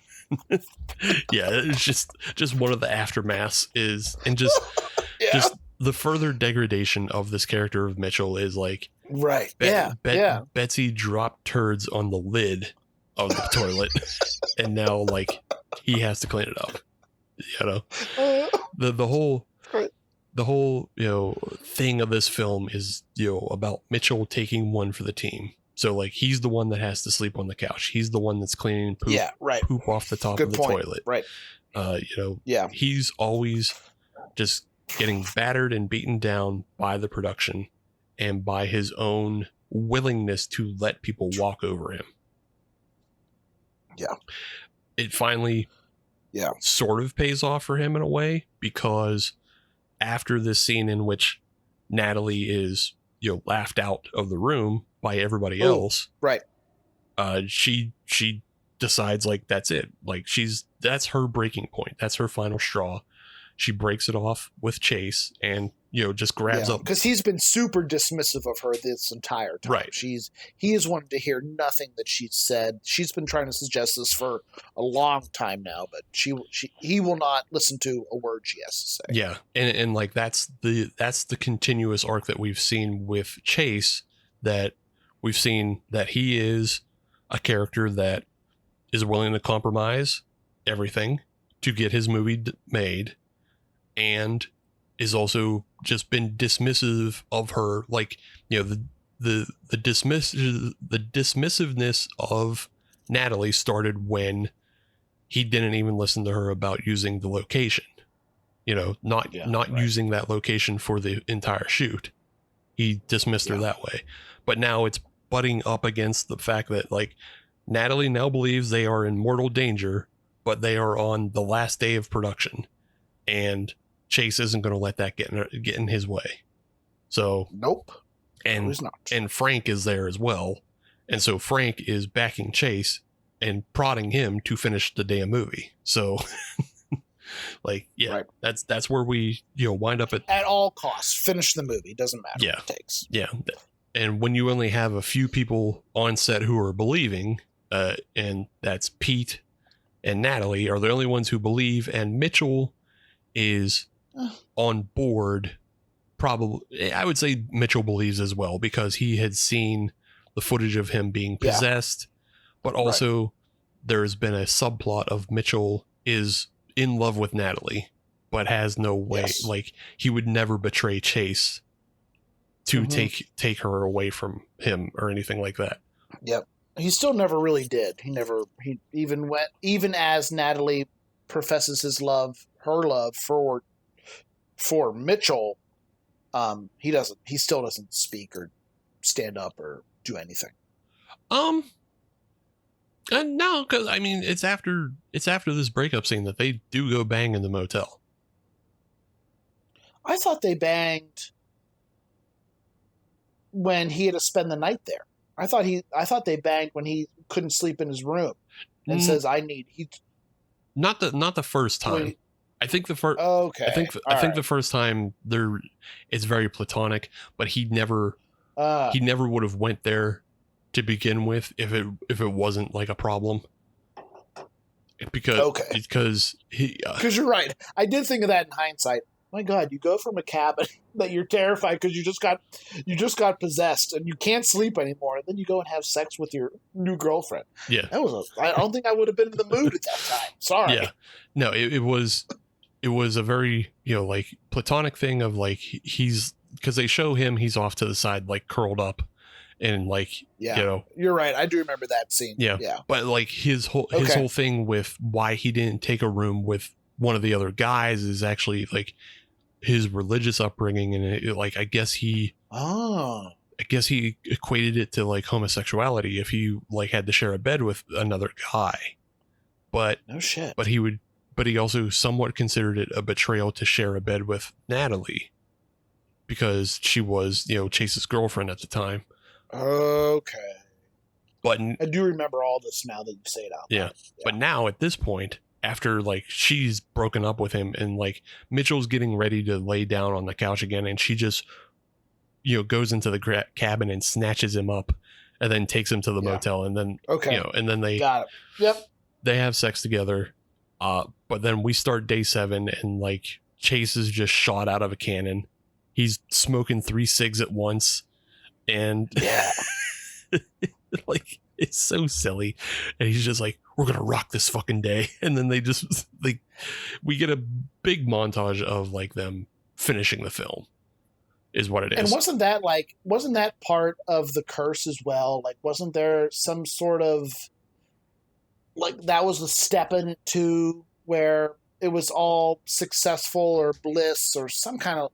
Yeah, it's just one of the aftermaths is, and just the further degradation of this character of Mitchell is like, Betsy dropped turds on the lid of the toilet, and now like he has to clean it up. The whole thing of this film is about Mitchell taking one for the team. So like he's the one that has to sleep on the couch. He's the one that's cleaning poop off the top of the toilet. Right. He's always just getting battered and beaten down by the production and by his own willingness to let people walk over him. Yeah. It finally sort of pays off for him in a way, because after this scene in which Natalie is laughed out of the room by everybody else, right? She decides like that's it. Like that's her breaking point. That's her final straw. She breaks it off with Chase and just grabs up, because he's been super dismissive of her this entire time. Right. He has wanted to hear nothing that she's said. She's been trying to suggest this for a long time now, but he will not listen to a word she has to say. Yeah, and like that's the continuous arc that we've seen with Chase, that we've seen that he is a character that is willing to compromise everything to get his movie made, and is also just been dismissive of her. Like, the dismissiveness of Natalie started when he didn't even listen to her about using the location, not using that location for the entire shoot. He dismissed her that way. But now it's butting up against the fact that like Natalie now believes they are in mortal danger, but they are on the last day of production, and Chase isn't going to let that get in his way. So nope. And he's not. And Frank is there as well, and so Frank is backing Chase and prodding him to finish the damn movie. So like that's where we wind up at all costs. Finish the movie. Doesn't matter what it takes. Yeah. And when you only have a few people on set who are believing, and that's Pete and Natalie are the only ones who believe, and Mitchell is on board. Probably, I would say Mitchell believes as well, because he had seen the footage of him being possessed, but also there's been a subplot of Mitchell is in love with Natalie, but has no way, like he would never betray Chase to take her away from him or anything like that. Yep. He still never really did. He even as Natalie professes her love for Mitchell, he still doesn't speak or stand up or do anything. No, because I mean it's after this breakup scene that they do go bang in the motel. I thought they banged when he had to spend the night there. I thought they banged when he couldn't sleep in his room and says, "I need." Not the first time. I think the first. Okay. I think the first time it's very platonic, but he never would have went there to begin with if it wasn't like a problem. Because you're right. I did think of that in hindsight. My God, you go from a cabin that you're terrified because you just got possessed and you can't sleep anymore, and then you go and have sex with your new girlfriend. Yeah, I don't think I would have been in the mood at that time. Sorry. Yeah, no, it was a very like platonic thing of like he's because they show him he's off to the side like curled up and like you're right. I do remember that scene. Yeah, but like his whole thing with why he didn't take a room with one of the other guys is actually like his religious upbringing, and I guess he equated it to like homosexuality if he like had to share a bed with another guy. But no shit. But he also somewhat considered it a betrayal to share a bed with Natalie because she was Chase's girlfriend at the time. Okay. But I do remember all this now that you say it out loud. Yeah. But now at this point, after like she's broken up with him and like Mitchell's getting ready to lay down on the couch again, and she just goes into the cabin and snatches him up and then takes him to the motel, and then and then they got it. Yep. They have sex together. But then we start day 7 and like Chase is just shot out of a cannon. He's smoking 3 cigs at once, and like it's so silly, and he's just like, we're gonna rock this fucking day, and then they just like we get a big montage of like them finishing the film is what it is. And wasn't that part of the curse as well? Like wasn't there some sort of like that was a step in it too where it was all successful or bliss or some kind of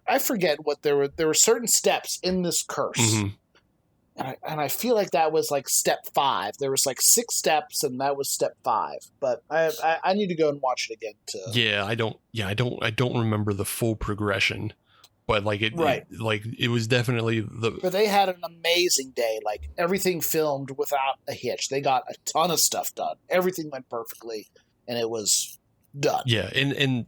I forget what there were certain steps in this curse. Mm-hmm. And I feel like that was like step 5. There was like 6 steps, and that was step 5. But I need to go and watch it again too. I don't remember the full progression, but like it was definitely But they had an amazing day. Like everything filmed without a hitch. They got a ton of stuff done. Everything went perfectly, and it was done. Yeah, and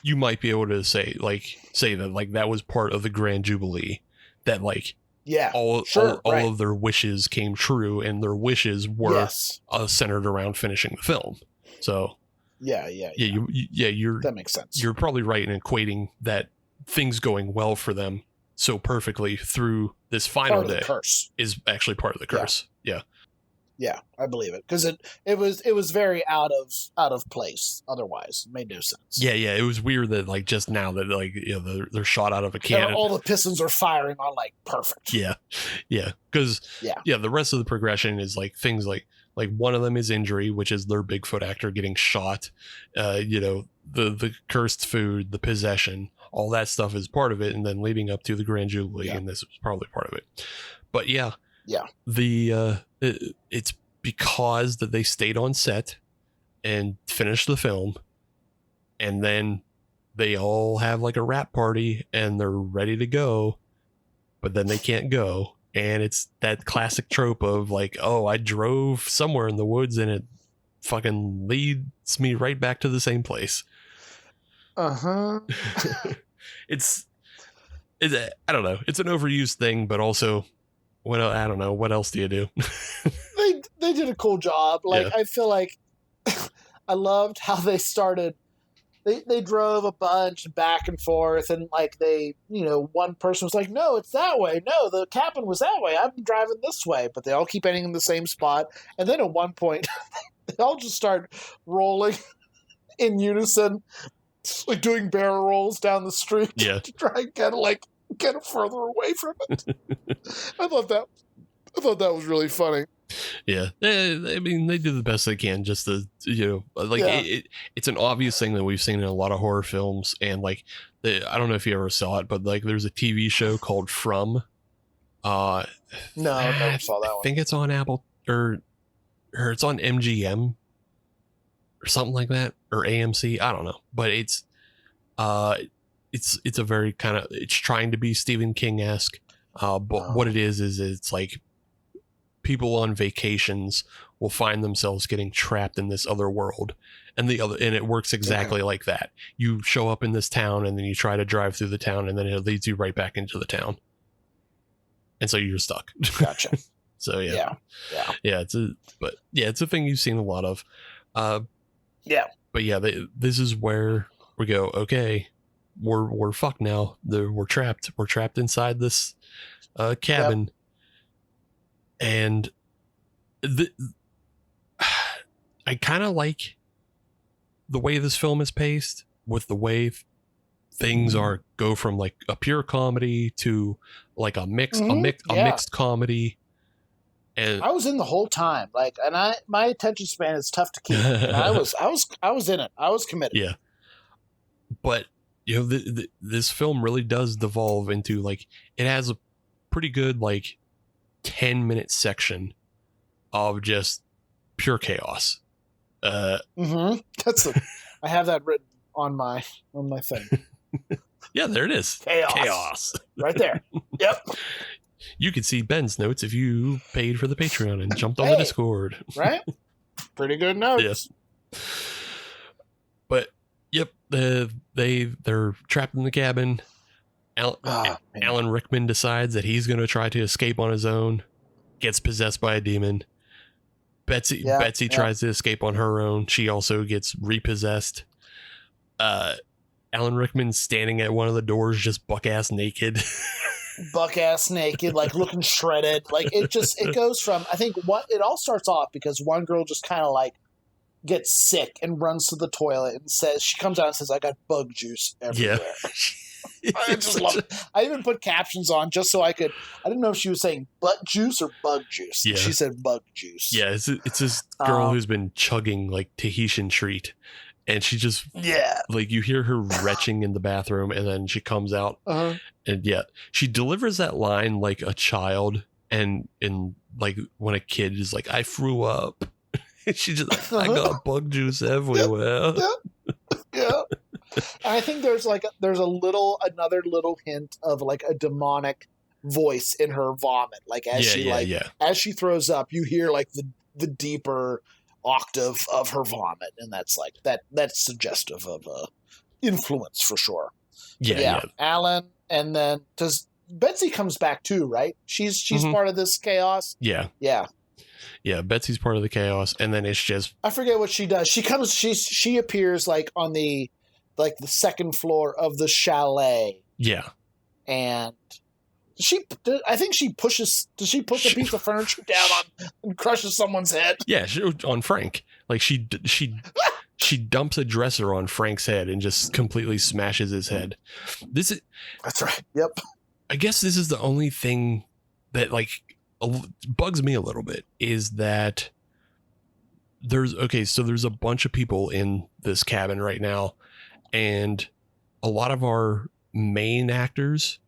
you might be able to say that like that was part of the Grand Jubilee, that like. Yeah, all of their wishes came true, and their wishes were centered around finishing the film. So yeah, that makes sense. You're probably right in equating that things going well for them so perfectly through this final day curse is actually part of the curse. Yeah, I believe it because it was very out of place. Otherwise, it made no sense. Yeah, it was weird that like just now that like they're shot out of a cannon. And all the pistons are firing on like perfect. Yeah, because the rest of the progression is like things like one of them is injury, which is their Bigfoot actor getting shot. The cursed food, the possession, all that stuff is part of it, and then leading up to the Grand Jubilee, and this was probably part of it. But it's because that they stayed on set and finished the film, and then they all have like a wrap party and they're ready to go, but then they can't go, and it's that classic trope of like, oh, I drove somewhere in the woods and it fucking leads me right back to the same place. It's I don't know, it's an overused thing, but also I don't know, what else do you do? They did a cool job. Like I feel like I loved how they started. They drove a bunch back and forth, and like they, one person was like, "No, it's that way. No, the cabin was that way. I'm driving this way." But they all keep ending in the same spot, and then at one point, they all just start rolling in unison, like doing barrel rolls down the street to try and kind of like get further away from it. I thought that was really funny. Yeah, I mean, they do the best they can just to, like, it's an obvious thing that we've seen in a lot of horror films. And, like, I don't know if you ever saw it, but, like, there's a TV show called From. No, I never saw that one. I think it's on Apple, or it's on MGM or something like that, or AMC. I don't know, but it's a very kind of, it's trying to be Stephen King-esque. But what it is it's like people on vacations will find themselves getting trapped in this other world, and it works exactly like that. You show up in this town, and then you try to drive through the town, and then it leads you right back into the town, and so you're stuck. Gotcha. So yeah, it's a thing you've seen a lot of. But yeah, this is where we go. Okay, we're fucked now. We're trapped. We're trapped inside this cabin. Yep. And I kind of like the way this film is paced, with the way things go from like a pure comedy to like a mixed comedy. And I was in the whole time, like, and my attention span is tough to keep. And I was in it. I was committed. Yeah, but this film really does devolve into, like, it has a pretty good, like, 10-minute section of just pure chaos. That's I have that written on my thing. Yeah, there it is. Chaos. Right there. Yep. You could see Ben's notes if you paid for the Patreon and jumped on the Discord. Right? Pretty good notes. Yes. But yep, they're trapped in the cabin. Alan Rickman decides that he's going to try to escape on his own, gets possessed by a demon. Betsy tries to escape on her own. She also gets repossessed. Alan Rickman's standing at one of the doors, just buck-ass naked. Buck-ass naked, like looking shredded. Like it goes from, I think it all starts off because one girl just kind of like gets sick and runs to the toilet and she comes out and says, "I got bug juice everywhere." Yeah. I just love it. I even put captions on just so I didn't know if she was saying butt juice or bug juice. Yeah. She said bug juice. Yeah, it's this girl who's been chugging like Tahitian treat, and she just, like, you hear her retching in the bathroom, and then she comes out, and she delivers that line like a child, and like when a kid is like, "I threw up." She just like, "I got bug juice everywhere." Yeah. I think there's another little hint of like a demonic voice in her vomit. Like as she throws up, you hear like the deeper octave of her vomit, and that's like that's suggestive of influence for sure. Yeah. Alan, and then Betsy comes back too, right? She's part of this chaos. Yeah. Betsy's part of the chaos, and then it's just, I forget what she does. She appears like on the second floor of the chalet. Yeah. And I think she pushes. Does she put the piece of furniture down on and crushes someone's head? Yeah, on Frank. Like she dumps a dresser on Frank's head and just completely smashes his head. That's right. Yep. I guess this is the only thing that like bugs me a little bit, is that there's a bunch of people in this cabin right now, and a lot of our main actors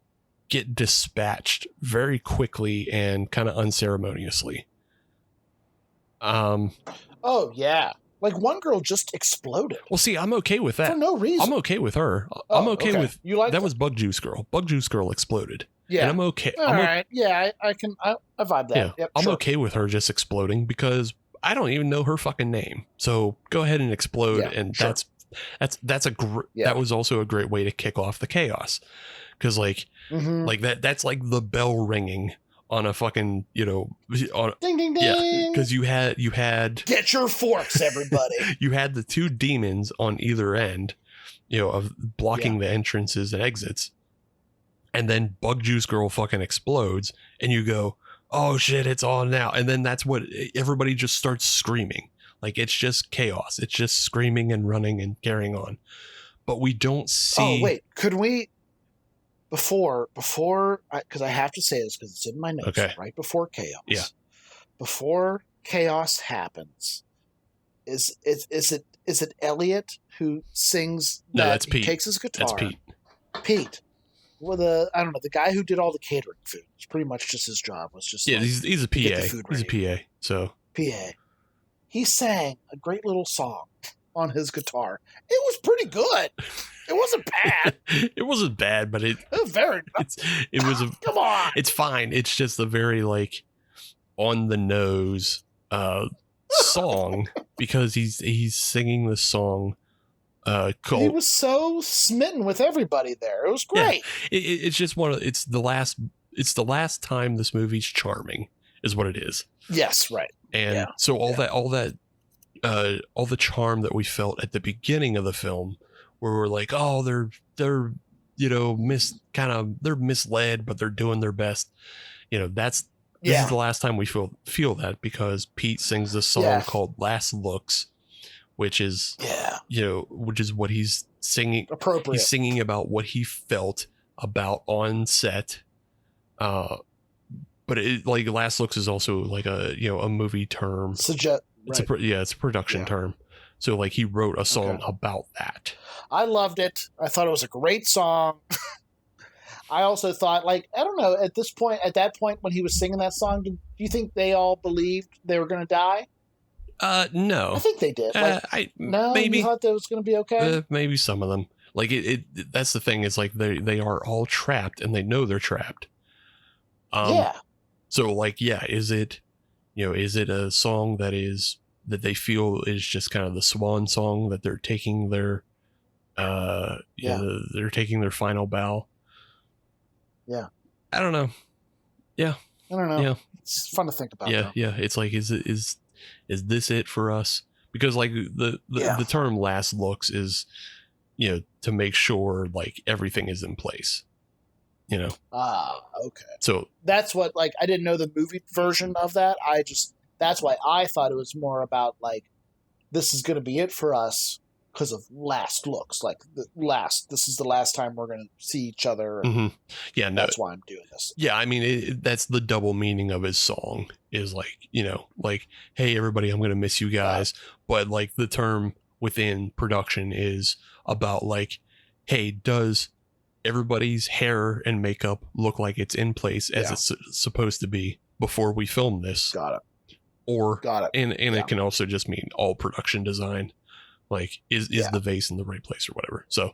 get dispatched very quickly and kind of unceremoniously. Oh yeah. Like one girl just exploded. Well, see, I'm okay with that. For no reason. I'm okay with her. I'm okay with you. Like that was Bug Juice Girl. Bug Juice Girl exploded. Yeah. And I'm okay. All right. Yeah, I vibe that. Yeah. Yep, I'm okay with her just exploding because I don't even know her fucking name. So go ahead and explode. Yeah, and that was also a great way to kick off the chaos. Cause like that's like the bell ringing on a fucking, ding, ding, ding. Yeah. Cause you had get your forks, everybody. You had the two demons on either end, of blocking the entrances and exits. And then Bug Juice Girl fucking explodes, and you go, "Oh shit, it's on now!" And then that's what everybody just starts screaming. Like it's just chaos. It's just screaming and running and carrying on. But we don't see. Oh wait, before, because I have to say this because it's in my notes. Okay. Right before chaos. Yeah. Before chaos happens, is it Elliot who sings? No, that that's he Pete. takes his guitar. That's Pete. Pete. Well, I don't know, the guy who did all the catering food. It's pretty much just his job was just he's a PA. He's a PA. So PA. He sang a great little song on his guitar. It was pretty good. It wasn't bad. It wasn't bad, but it was very. It was come on. It's fine. It's just a very like on the nose song because he's singing the song. He was so smitten with everybody there. It was great. Yeah. It's just it's the last time this movie's charming is what it is. Yes, right. And so all the charm that we felt at the beginning of the film, where we're like, oh, they're they're misled, but they're doing their best. This is the last time we feel that, because Pete sings this song called "Last Looks," which is what he's singing. Appropriate. He's singing about what he felt about on set. But it, like, "Last Looks" is also like a movie term. It's a production term. So like he wrote a song about that. I loved it. I thought it was a great song. I also thought, like, I don't know, at that point when he was singing that song, do you think they all believed they were going to die? No. I think they did. Maybe. You thought that was going to be okay? Maybe some of them. Like that's the thing, is like they are all trapped and they know they're trapped. So like, is it a song that they feel is just kind of the swan song, that they're taking their they're taking their final bow? I don't know. I don't know. It's fun to think about. It's like, is this it for us? Because like the term "last looks" is to make sure like everything is in place. Okay. So that's what, like, I didn't know the movie version of that. That's why I thought it was more about like, this is going to be it for us because of last looks. Like, this is the last time we're going to see each other. And that's why I'm doing this. Yeah. I mean, that's the double meaning of his song, is like, like, hey, everybody, I'm going to miss you guys. But like the term within production is about like, hey, does everybody's hair and makeup look like it's in place as it's supposed to be before we film this? Got it. And it can also just mean all production design. Like, is the vase in the right place or whatever? So,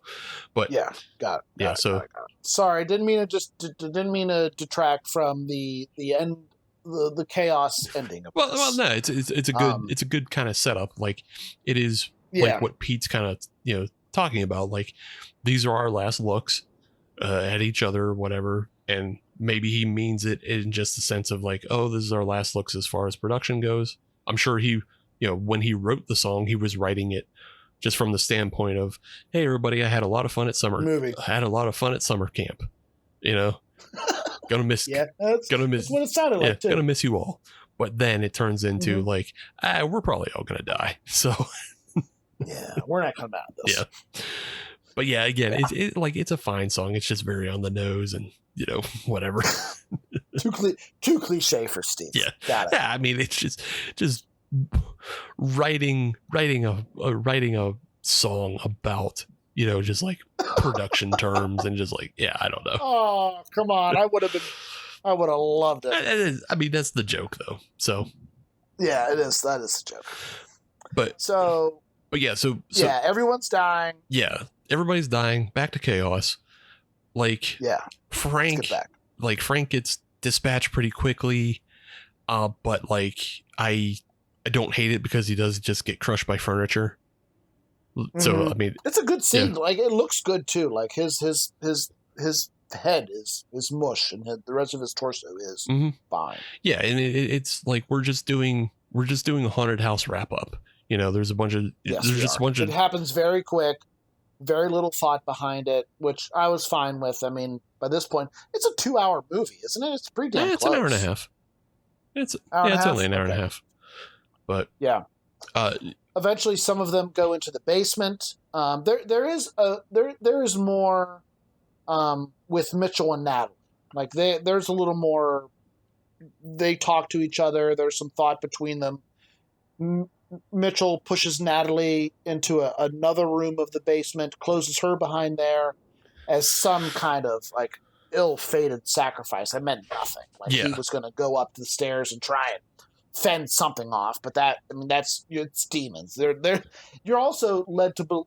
but got it. Sorry, didn't mean to detract from the end, the chaos ending of this. Well, no, it's a good kind of setup. Like, it is like what Pete's kind of talking about. Like, these are our last looks at each other or whatever, and maybe he means it in just the sense of like, oh, this is our last looks as far as production goes. I'm sure he, when he wrote the song, he was writing it just from the standpoint of, hey, everybody, I had a lot of fun at summer camp. Gonna miss, that's what it sounded like too. Gonna miss you all. But then it turns into like, we're probably all gonna die. So we're not coming out of this. But again, it's a fine song. It's just very on the nose and whatever. too cliche for Steve. Got it. I mean, it's just writing a song about just like production terms and just like, I don't know. Oh, come on! I would have loved it. I mean, that's the joke though. So it is. That is the joke. But everyone's dying. Everybody's dying. Back to chaos. Like, Frank gets dispatched pretty quickly. But like, I don't hate it because he does just get crushed by furniture. So I mean, it's a good scene. Like, it looks good too. Like his head is mush, and the rest of his torso is fine. Yeah, and it's like we're just doing a haunted house wrap up. There's a bunch of It happens very quick. Very little thought behind it, which I was fine with. I mean, by this point, it's a 2-hour movie, isn't it? It's pretty damn close. It's an hour and a half. It's only an hour and a half. But eventually, some of them go into the basement. There is more with Mitchell and Natalie. Like there's a little more. They talk to each other. There's some thought between them. Mitchell pushes Natalie into another room of the basement, closes her behind there as some kind of like ill-fated sacrifice. That meant nothing. Like he was going to go up the stairs and try and fend something off, but it's demons. You're also led to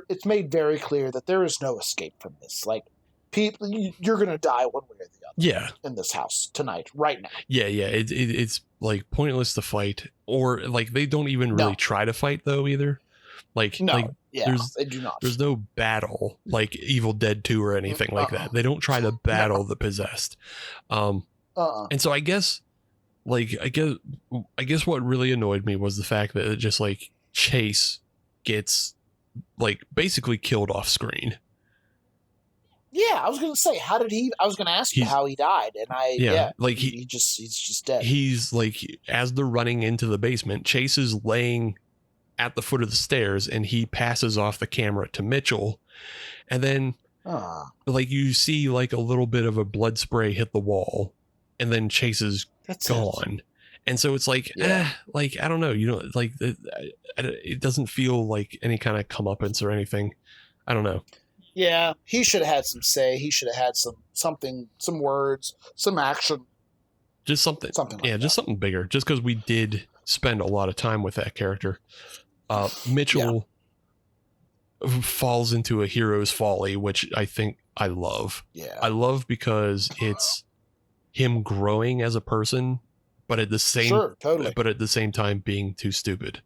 it's made very clear that there is no escape from this. Like people, you're going to die one way or the other. Yeah, in this house tonight, right now. Yeah. It's like pointless to fight, or like they don't even really try to fight though either. Like they do not. There's no battle like Evil Dead 2 or anything like that. They don't try to battle the possessed. And so I guess what really annoyed me was the fact that it just like Chase gets like basically killed off screen. Yeah, I was gonna say, how did he? I was gonna ask you how he died, and he's just dead. He's like, as they're running into the basement, Chase is laying at the foot of the stairs, and he passes off the camera to Mitchell, and then like you see like a little bit of a blood spray hit the wall, and then Chase is gone. And so it's like, like I don't know, like it doesn't feel like any kind of comeuppance or anything. I don't know. Yeah, he should have had some say. He should have had some words, some action. Just something like just something bigger. Just because we did spend a lot of time with that character. Mitchell falls into a hero's folly, which I think I love. Yeah. I love because it's him growing as a person, but at the same time being too stupid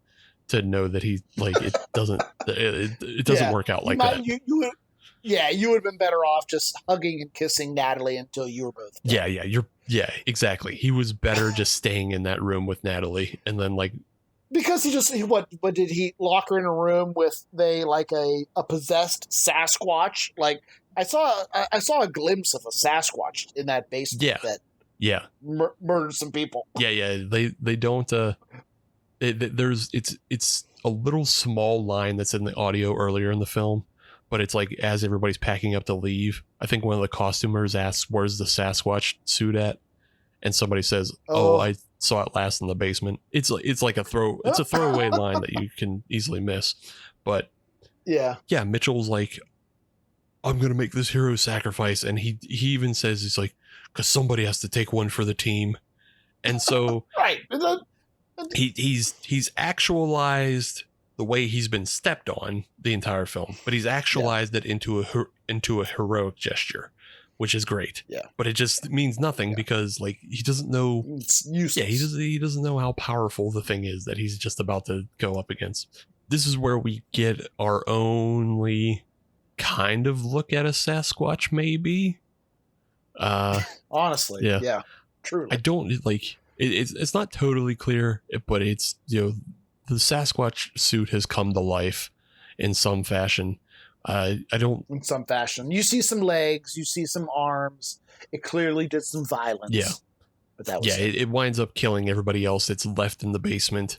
to know that he like it doesn't work out like that. You would have been better off just hugging and kissing Natalie until you were both dead. Yeah, exactly. He was better just staying in that room with Natalie, and then like because what did he lock her in a room with a possessed Sasquatch? Like I saw a glimpse of a Sasquatch in that basement that murdered some people. They don't it's a little small line that's in the audio earlier in the film. But it's like as everybody's packing up to leave, I think one of the costumers asks, "Where's the Sasquatch suit at?" And somebody says, "Oh, I saw it last in the basement." It's like a throwaway line that you can easily miss. But yeah, Mitchell's like, "I'm gonna make this hero sacrifice," and he even says he's like, "Because somebody has to take one for the team," and so right, he's actualized the way he's been stepped on the entire film, but he's actualized it into a heroic gesture, which is great. Yeah, but it just means nothing because like he doesn't know. It's useless. Yeah, he doesn't know how powerful the thing is that he's just about to go up against. This is where we get our only kind of look at a Sasquatch, maybe. Honestly, yeah, truly. I don't like it's not totally clear, but it's the Sasquatch suit has come to life in some fashion. In some fashion. You see some legs, you see some arms. It clearly did some violence. Yeah. But that was it winds up killing everybody else that's left in the basement.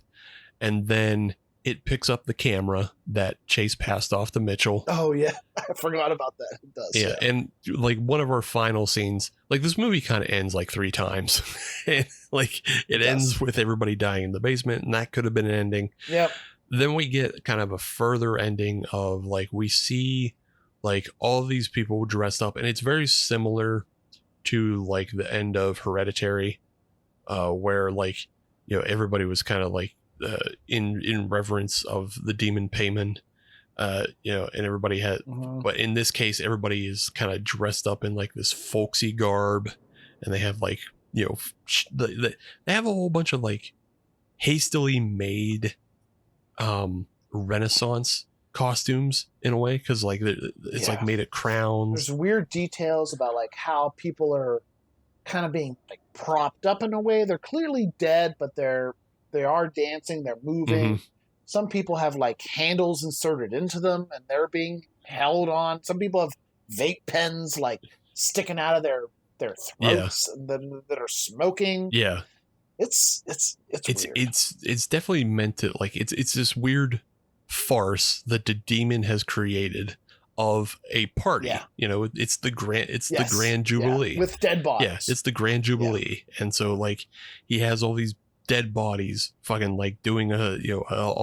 And then it picks up the camera that Chase passed off to Mitchell. Oh, yeah. I forgot about that. It does. Yeah. And like one of our final scenes, like this movie kind of ends like 3 times. Like it ends with everybody dying in the basement, and that could have been an ending. Yep. Then we get kind of a further ending of like we see like all of these people dressed up, and it's very similar to like the end of Hereditary, where like everybody was kind of like in reverence of the demon Payman, and everybody had, but in this case everybody is kind of dressed up in like this folksy garb, and they have like they have a whole bunch of like hastily made Renaissance costumes in a way, because like it's like made of crowns. There's weird details about like how people are kind of being like propped up in a way. They're clearly dead, but they are dancing, they're moving. Mm-hmm. Some people have like handles inserted into them and they're being held on. Some people have vape pens like sticking out of their throats that are smoking. Yeah. It's weird. It's definitely meant to like it's this weird farce that the demon has created of a party. Yeah. It's the grand jubilee with dead bodies. Yeah, it's the grand jubilee, and so like he has all these dead bodies, fucking like doing a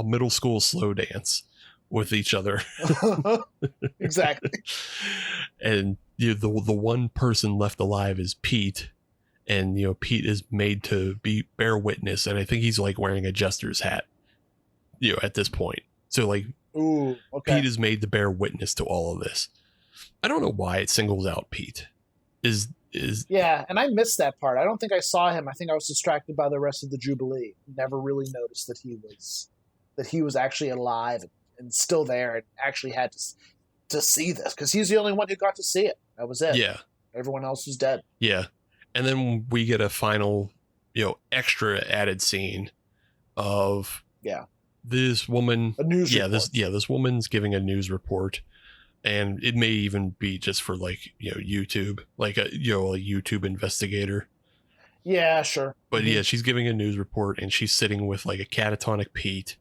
middle school slow dance with each other. Exactly. And the one person left alive is Pete, and Pete is made to bear witness, and I think he's like wearing a jester's hat at this point. So like, ooh, okay. Pete is made to bear witness to all of this. I don't know why it singles out Pete. Yeah, and I missed that part. I don't think I saw him. I think I was distracted by the rest of the Jubilee. Never really noticed that he was actually alive and still there, and actually had to see this, because he's the only one who got to see it. That was it. Yeah. Everyone else was dead. Yeah. And then we get a final, extra added scene of this woman. A news report. This woman's giving a news report, and it may even be just for like YouTube, like a YouTube investigator. Yeah, sure. But yeah, she's giving a news report, and she's sitting with like a catatonic Pete,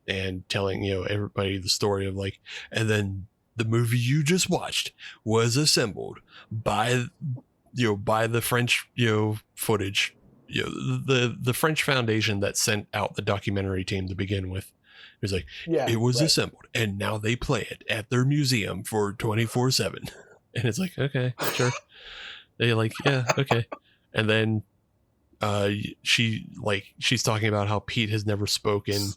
and telling everybody the story of like, and then the movie you just watched was assembled by the French footage, the French foundation that sent out the documentary team to begin with. It was like, it was assembled, and now they play it at their museum for 24/7. And it's like, okay, sure. They like, yeah, okay. And then she's talking about how Pete has never spoken,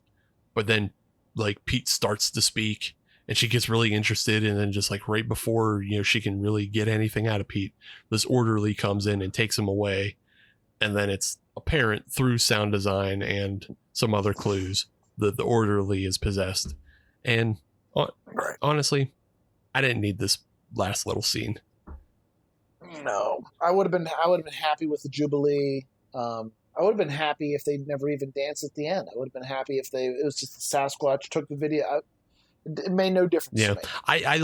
but then like Pete starts to speak, and she gets really interested, and then just like right before she can really get anything out of Pete, this orderly comes in and takes him away. And then it's apparent through sound design and some other clues that the orderly is possessed. And honestly, I didn't need this last little scene. No, I would have been happy with the Jubilee. I would have been happy if they never even danced at the end. I would have been happy if it was just the Sasquatch took the video. It made no difference to me. I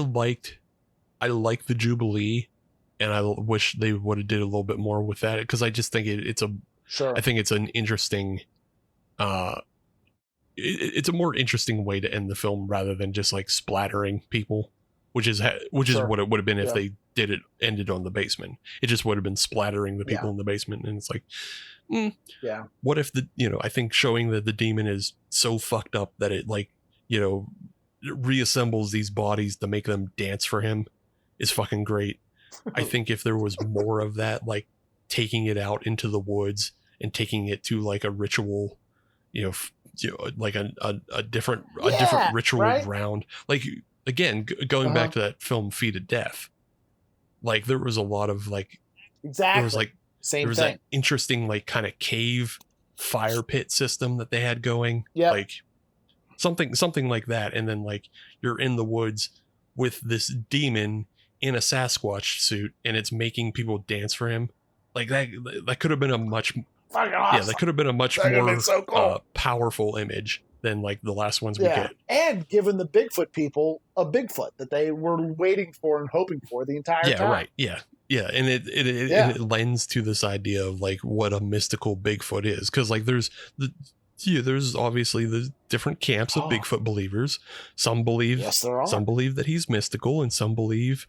liked the Jubilee, and I wish they would have did a little bit more with that, because I just think I think it's an interesting it's a more interesting way to end the film rather than just like splattering people, which is what it would have been if they ended on the basement. It just would have been splattering the people in the basement, and it's like, what if I think showing that the demon is so fucked up that it like reassembles these bodies to make them dance for him is fucking great. I think if there was more of that, like taking it out into the woods and taking it to like a ritual, like a different ritual round, like again going back to that film Feet of Death, like there was a lot of like there was like same there was thing. that interesting like kind of cave fire pit system that they had going, like something like that. And then like you're in the woods with this demon in a Sasquatch suit, and it's making people dance for him. Like that could have been a much that could have been a much more so cool. Powerful image than like the last ones we get. And given the Bigfoot people a Bigfoot that they were waiting for and hoping for the entire time. Yeah, right. Yeah. And it lends to this idea of like what a mystical Bigfoot is, because like there's obviously the different camps of Bigfoot believers. Some believe that he's mystical, and some believe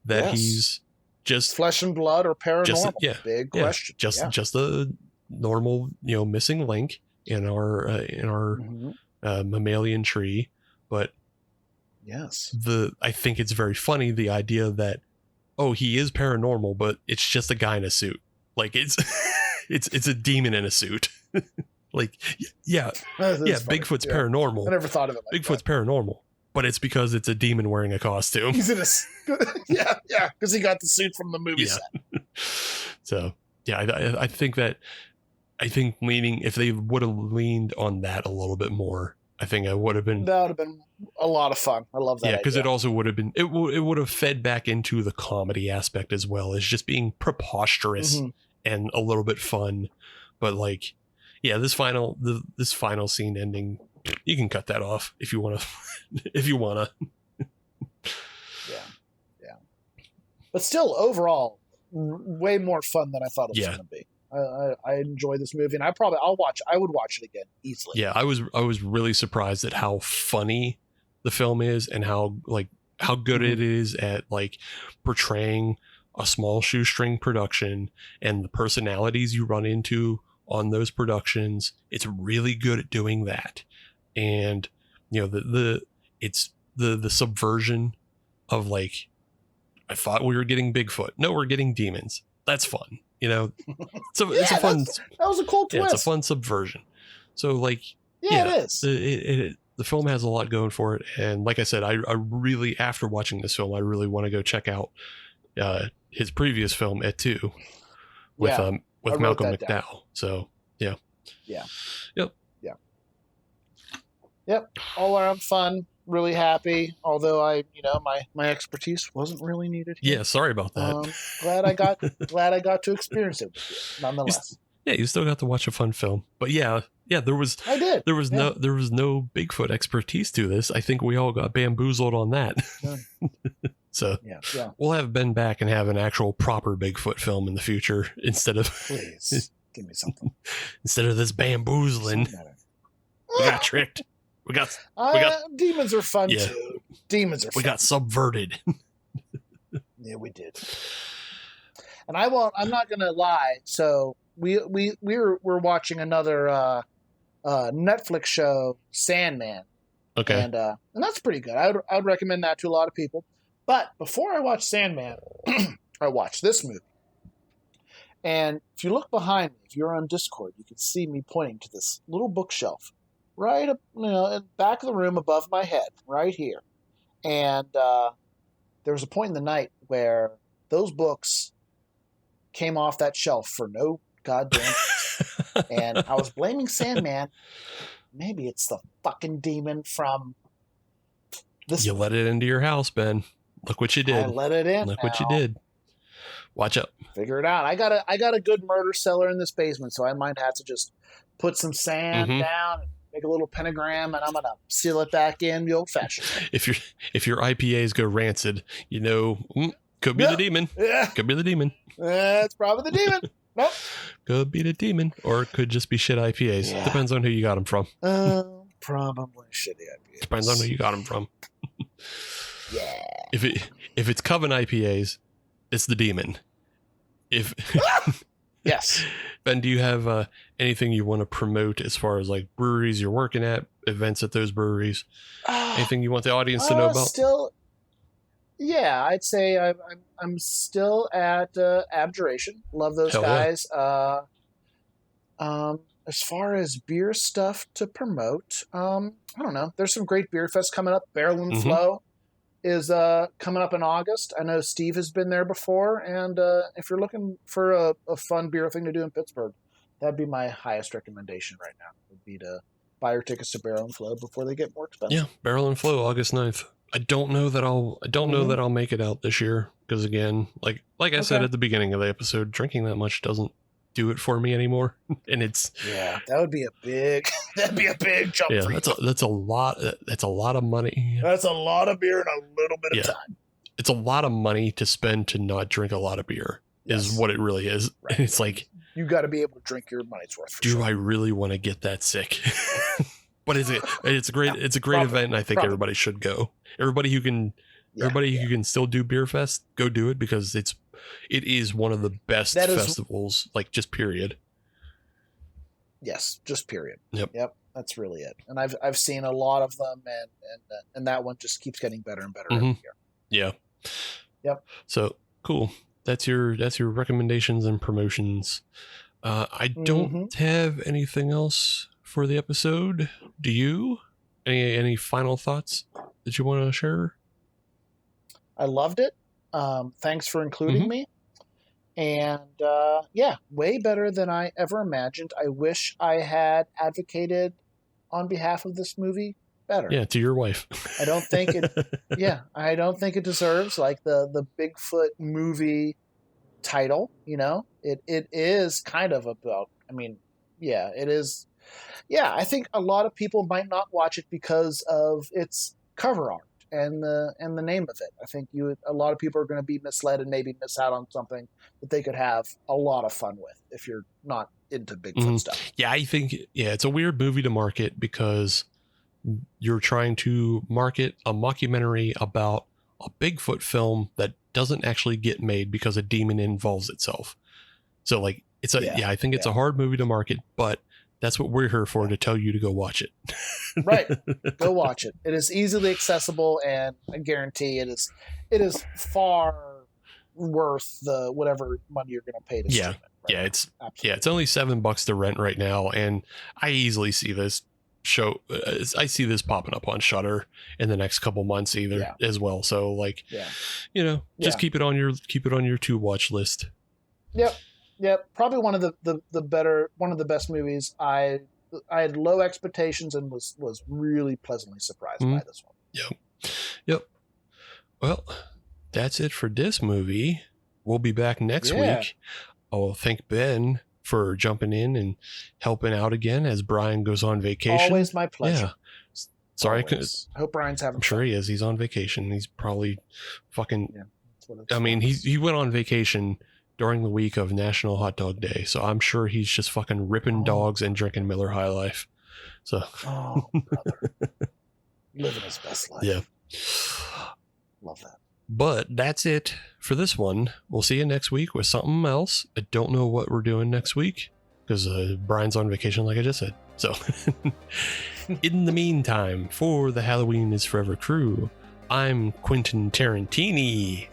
that he's just flesh and blood or paranormal. Big question. Just a normal missing link in our mammalian tree. But I think it's very funny, the idea that he is paranormal, but it's just a guy in a suit. Like it's it's a demon in a suit. Like Bigfoot's paranormal. I never thought of it like Bigfoot's paranormal, but it's because it's a demon wearing a costume. He's in a because he got the suit from the movie set. So I think leaning, if they would have leaned on that a little bit more, I think that would have been a lot of fun. I love that. Yeah, because it also would have been it would have fed back into the comedy aspect as well as just being preposterous and a little bit fun. But like, this final scene ending, you can cut that off if you want to. If you want to. Yeah. But still, overall, way more fun than I thought it was going to be. I enjoy this movie, and I would watch it again easily. Yeah, I was really surprised at how funny the film is, and how like how good it is at like portraying a small shoestring production and the personalities you run into on those productions. It's really good at doing that. And you know, it's the subversion of like, I thought we were getting Bigfoot. No, we're getting demons. That's fun. You know, so it's a fun. That was a cool twist. Yeah, it's a fun subversion. So like, it is. The film has a lot going for it, and like I said, I really, after watching this film, I really want to go check out his previous film at 2 with Malcolm McDowell. So Yep. All around fun. Really happy. Although my expertise wasn't really needed here. Yeah, sorry about that. Glad I got to experience it with you, nonetheless. You still got to watch a fun film. But yeah, there was no Bigfoot expertise to this. I think we all got bamboozled on that. So we'll have Ben back and have an actual proper Bigfoot film in the future instead of please give me something. Instead of this bamboozling. We got tricked. We got demons are fun too. Demons are fun. We got subverted. Yeah, we did. And I'm not gonna lie. So we're watching another Netflix show, Sandman. Okay. And that's pretty good. I would recommend that to a lot of people. But before I watched Sandman, I watched this movie. And if you look behind me, if you're on Discord, you can see me pointing to this little bookshelf right up, in the back of the room above my head, right here. And there was a point in the night where those books came off that shelf for no goddamn reason. And I was blaming Sandman. Maybe it's the fucking demon from this. You let it into your house, Ben. Look what you did. I let it in. Look what you did. Watch out. Figure it out. I got a good murder cellar in this basement, so I might have to just put some sand down and make a little pentagram, and I'm gonna seal it back in the old fashioned way. If your IPAs go rancid, could be the demon. Yeah. Could be the demon. It's probably the demon. Nope. Could be the demon, or it could just be shit IPAs. Yeah. Depends on who you got them from. Probably shitty IPAs. Depends on who you got them from. Yeah. If it's Coven IPAs, it's the demon. Yes. Ben, do you have anything you want to promote as far as like breweries you're working at, events at those breweries? Anything you want the audience to know about? Yeah, I'd say I'm still at Abjuration. Love those guys. Yeah. As far as beer stuff to promote, I don't know. There's some great beer fests coming up. Barrel and Flow is coming up in August. I know Steve has been there before, and if you're looking for a fun beer thing to do in Pittsburgh, that'd be my highest recommendation right now. Would be to buy your tickets to Barrel and Flow before they get more expensive. Yeah, Barrel and Flow, August 9th. I don't know that I'll make it out this year because again, like I said at the beginning of the episode, drinking that much doesn't do it for me anymore. And that'd be a big jump. Yeah, for that's a lot of money. That's a lot of beer in a little bit of time. It's a lot of money to spend to not drink a lot of beer. Is what it really is. Right. And it's like you got to be able to drink your money's worth. Do I really want to get that sick? But it's a great event, and I think everybody should go. Everybody who can still do Beer Fest, go do it because it is one of the best festivals, like just period. Yes, just period. Yep. That's really it. And I've seen a lot of them, and that one just keeps getting better and better every year. Yeah. Yep. So cool. That's your recommendations and promotions. I don't have anything else for the episode. Do you? Any final thoughts that you want to share? I loved it. Thanks for including me. And way better than I ever imagined. I wish I had advocated on behalf of this movie better. Yeah, to your wife. I don't think it. I don't think it deserves like the Bigfoot movie title. It is kind of about. It is. Yeah, I think a lot of people might not watch it because of its cover art and the name of it. I think a lot of people are going to be misled and maybe miss out on something that they could have a lot of fun with if you're not into Bigfoot stuff. Yeah, I think it's a weird movie to market because you're trying to market a mockumentary about a Bigfoot film that doesn't actually get made because a demon involves itself. So like it's I think it's a hard movie to market, but that's what we're here for, to tell you to go watch it. Right. Go watch it. It is easily accessible, and I guarantee it is far worth the whatever money you're going to pay to stream it. Right, it's absolutely. It's only $7 to rent right now, and I easily see this show. I see this popping up on Shudder in the next couple months as well. So like, just keep it on your to watch list. Yep. Probably one of the best movies. I had low expectations and was really pleasantly surprised by this one. Yep. Well, that's it for this movie. We'll be back next week. I'll thank Ben for jumping in and helping out again as Brian goes on vacation. Always my pleasure. Yeah. Sorry, I hope Brian's having. I'm sure he is. He's on vacation. He's probably fucking. Yeah, I mean, he went on vacation during the week of National Hot Dog Day, so I'm sure he's just fucking ripping dogs and drinking Miller High Life. So. Brother. Living his best life. Yeah. Love that. But that's it for this one. We'll see you next week with something else. I don't know what we're doing next week because Brian's on vacation, like I just said. So, in the meantime, for the Halloween is Forever crew, I'm Quentin Tarantini.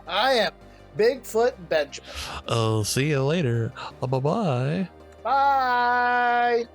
I am Bigfoot Benjamin. I'll see you later. Bye-bye. Bye.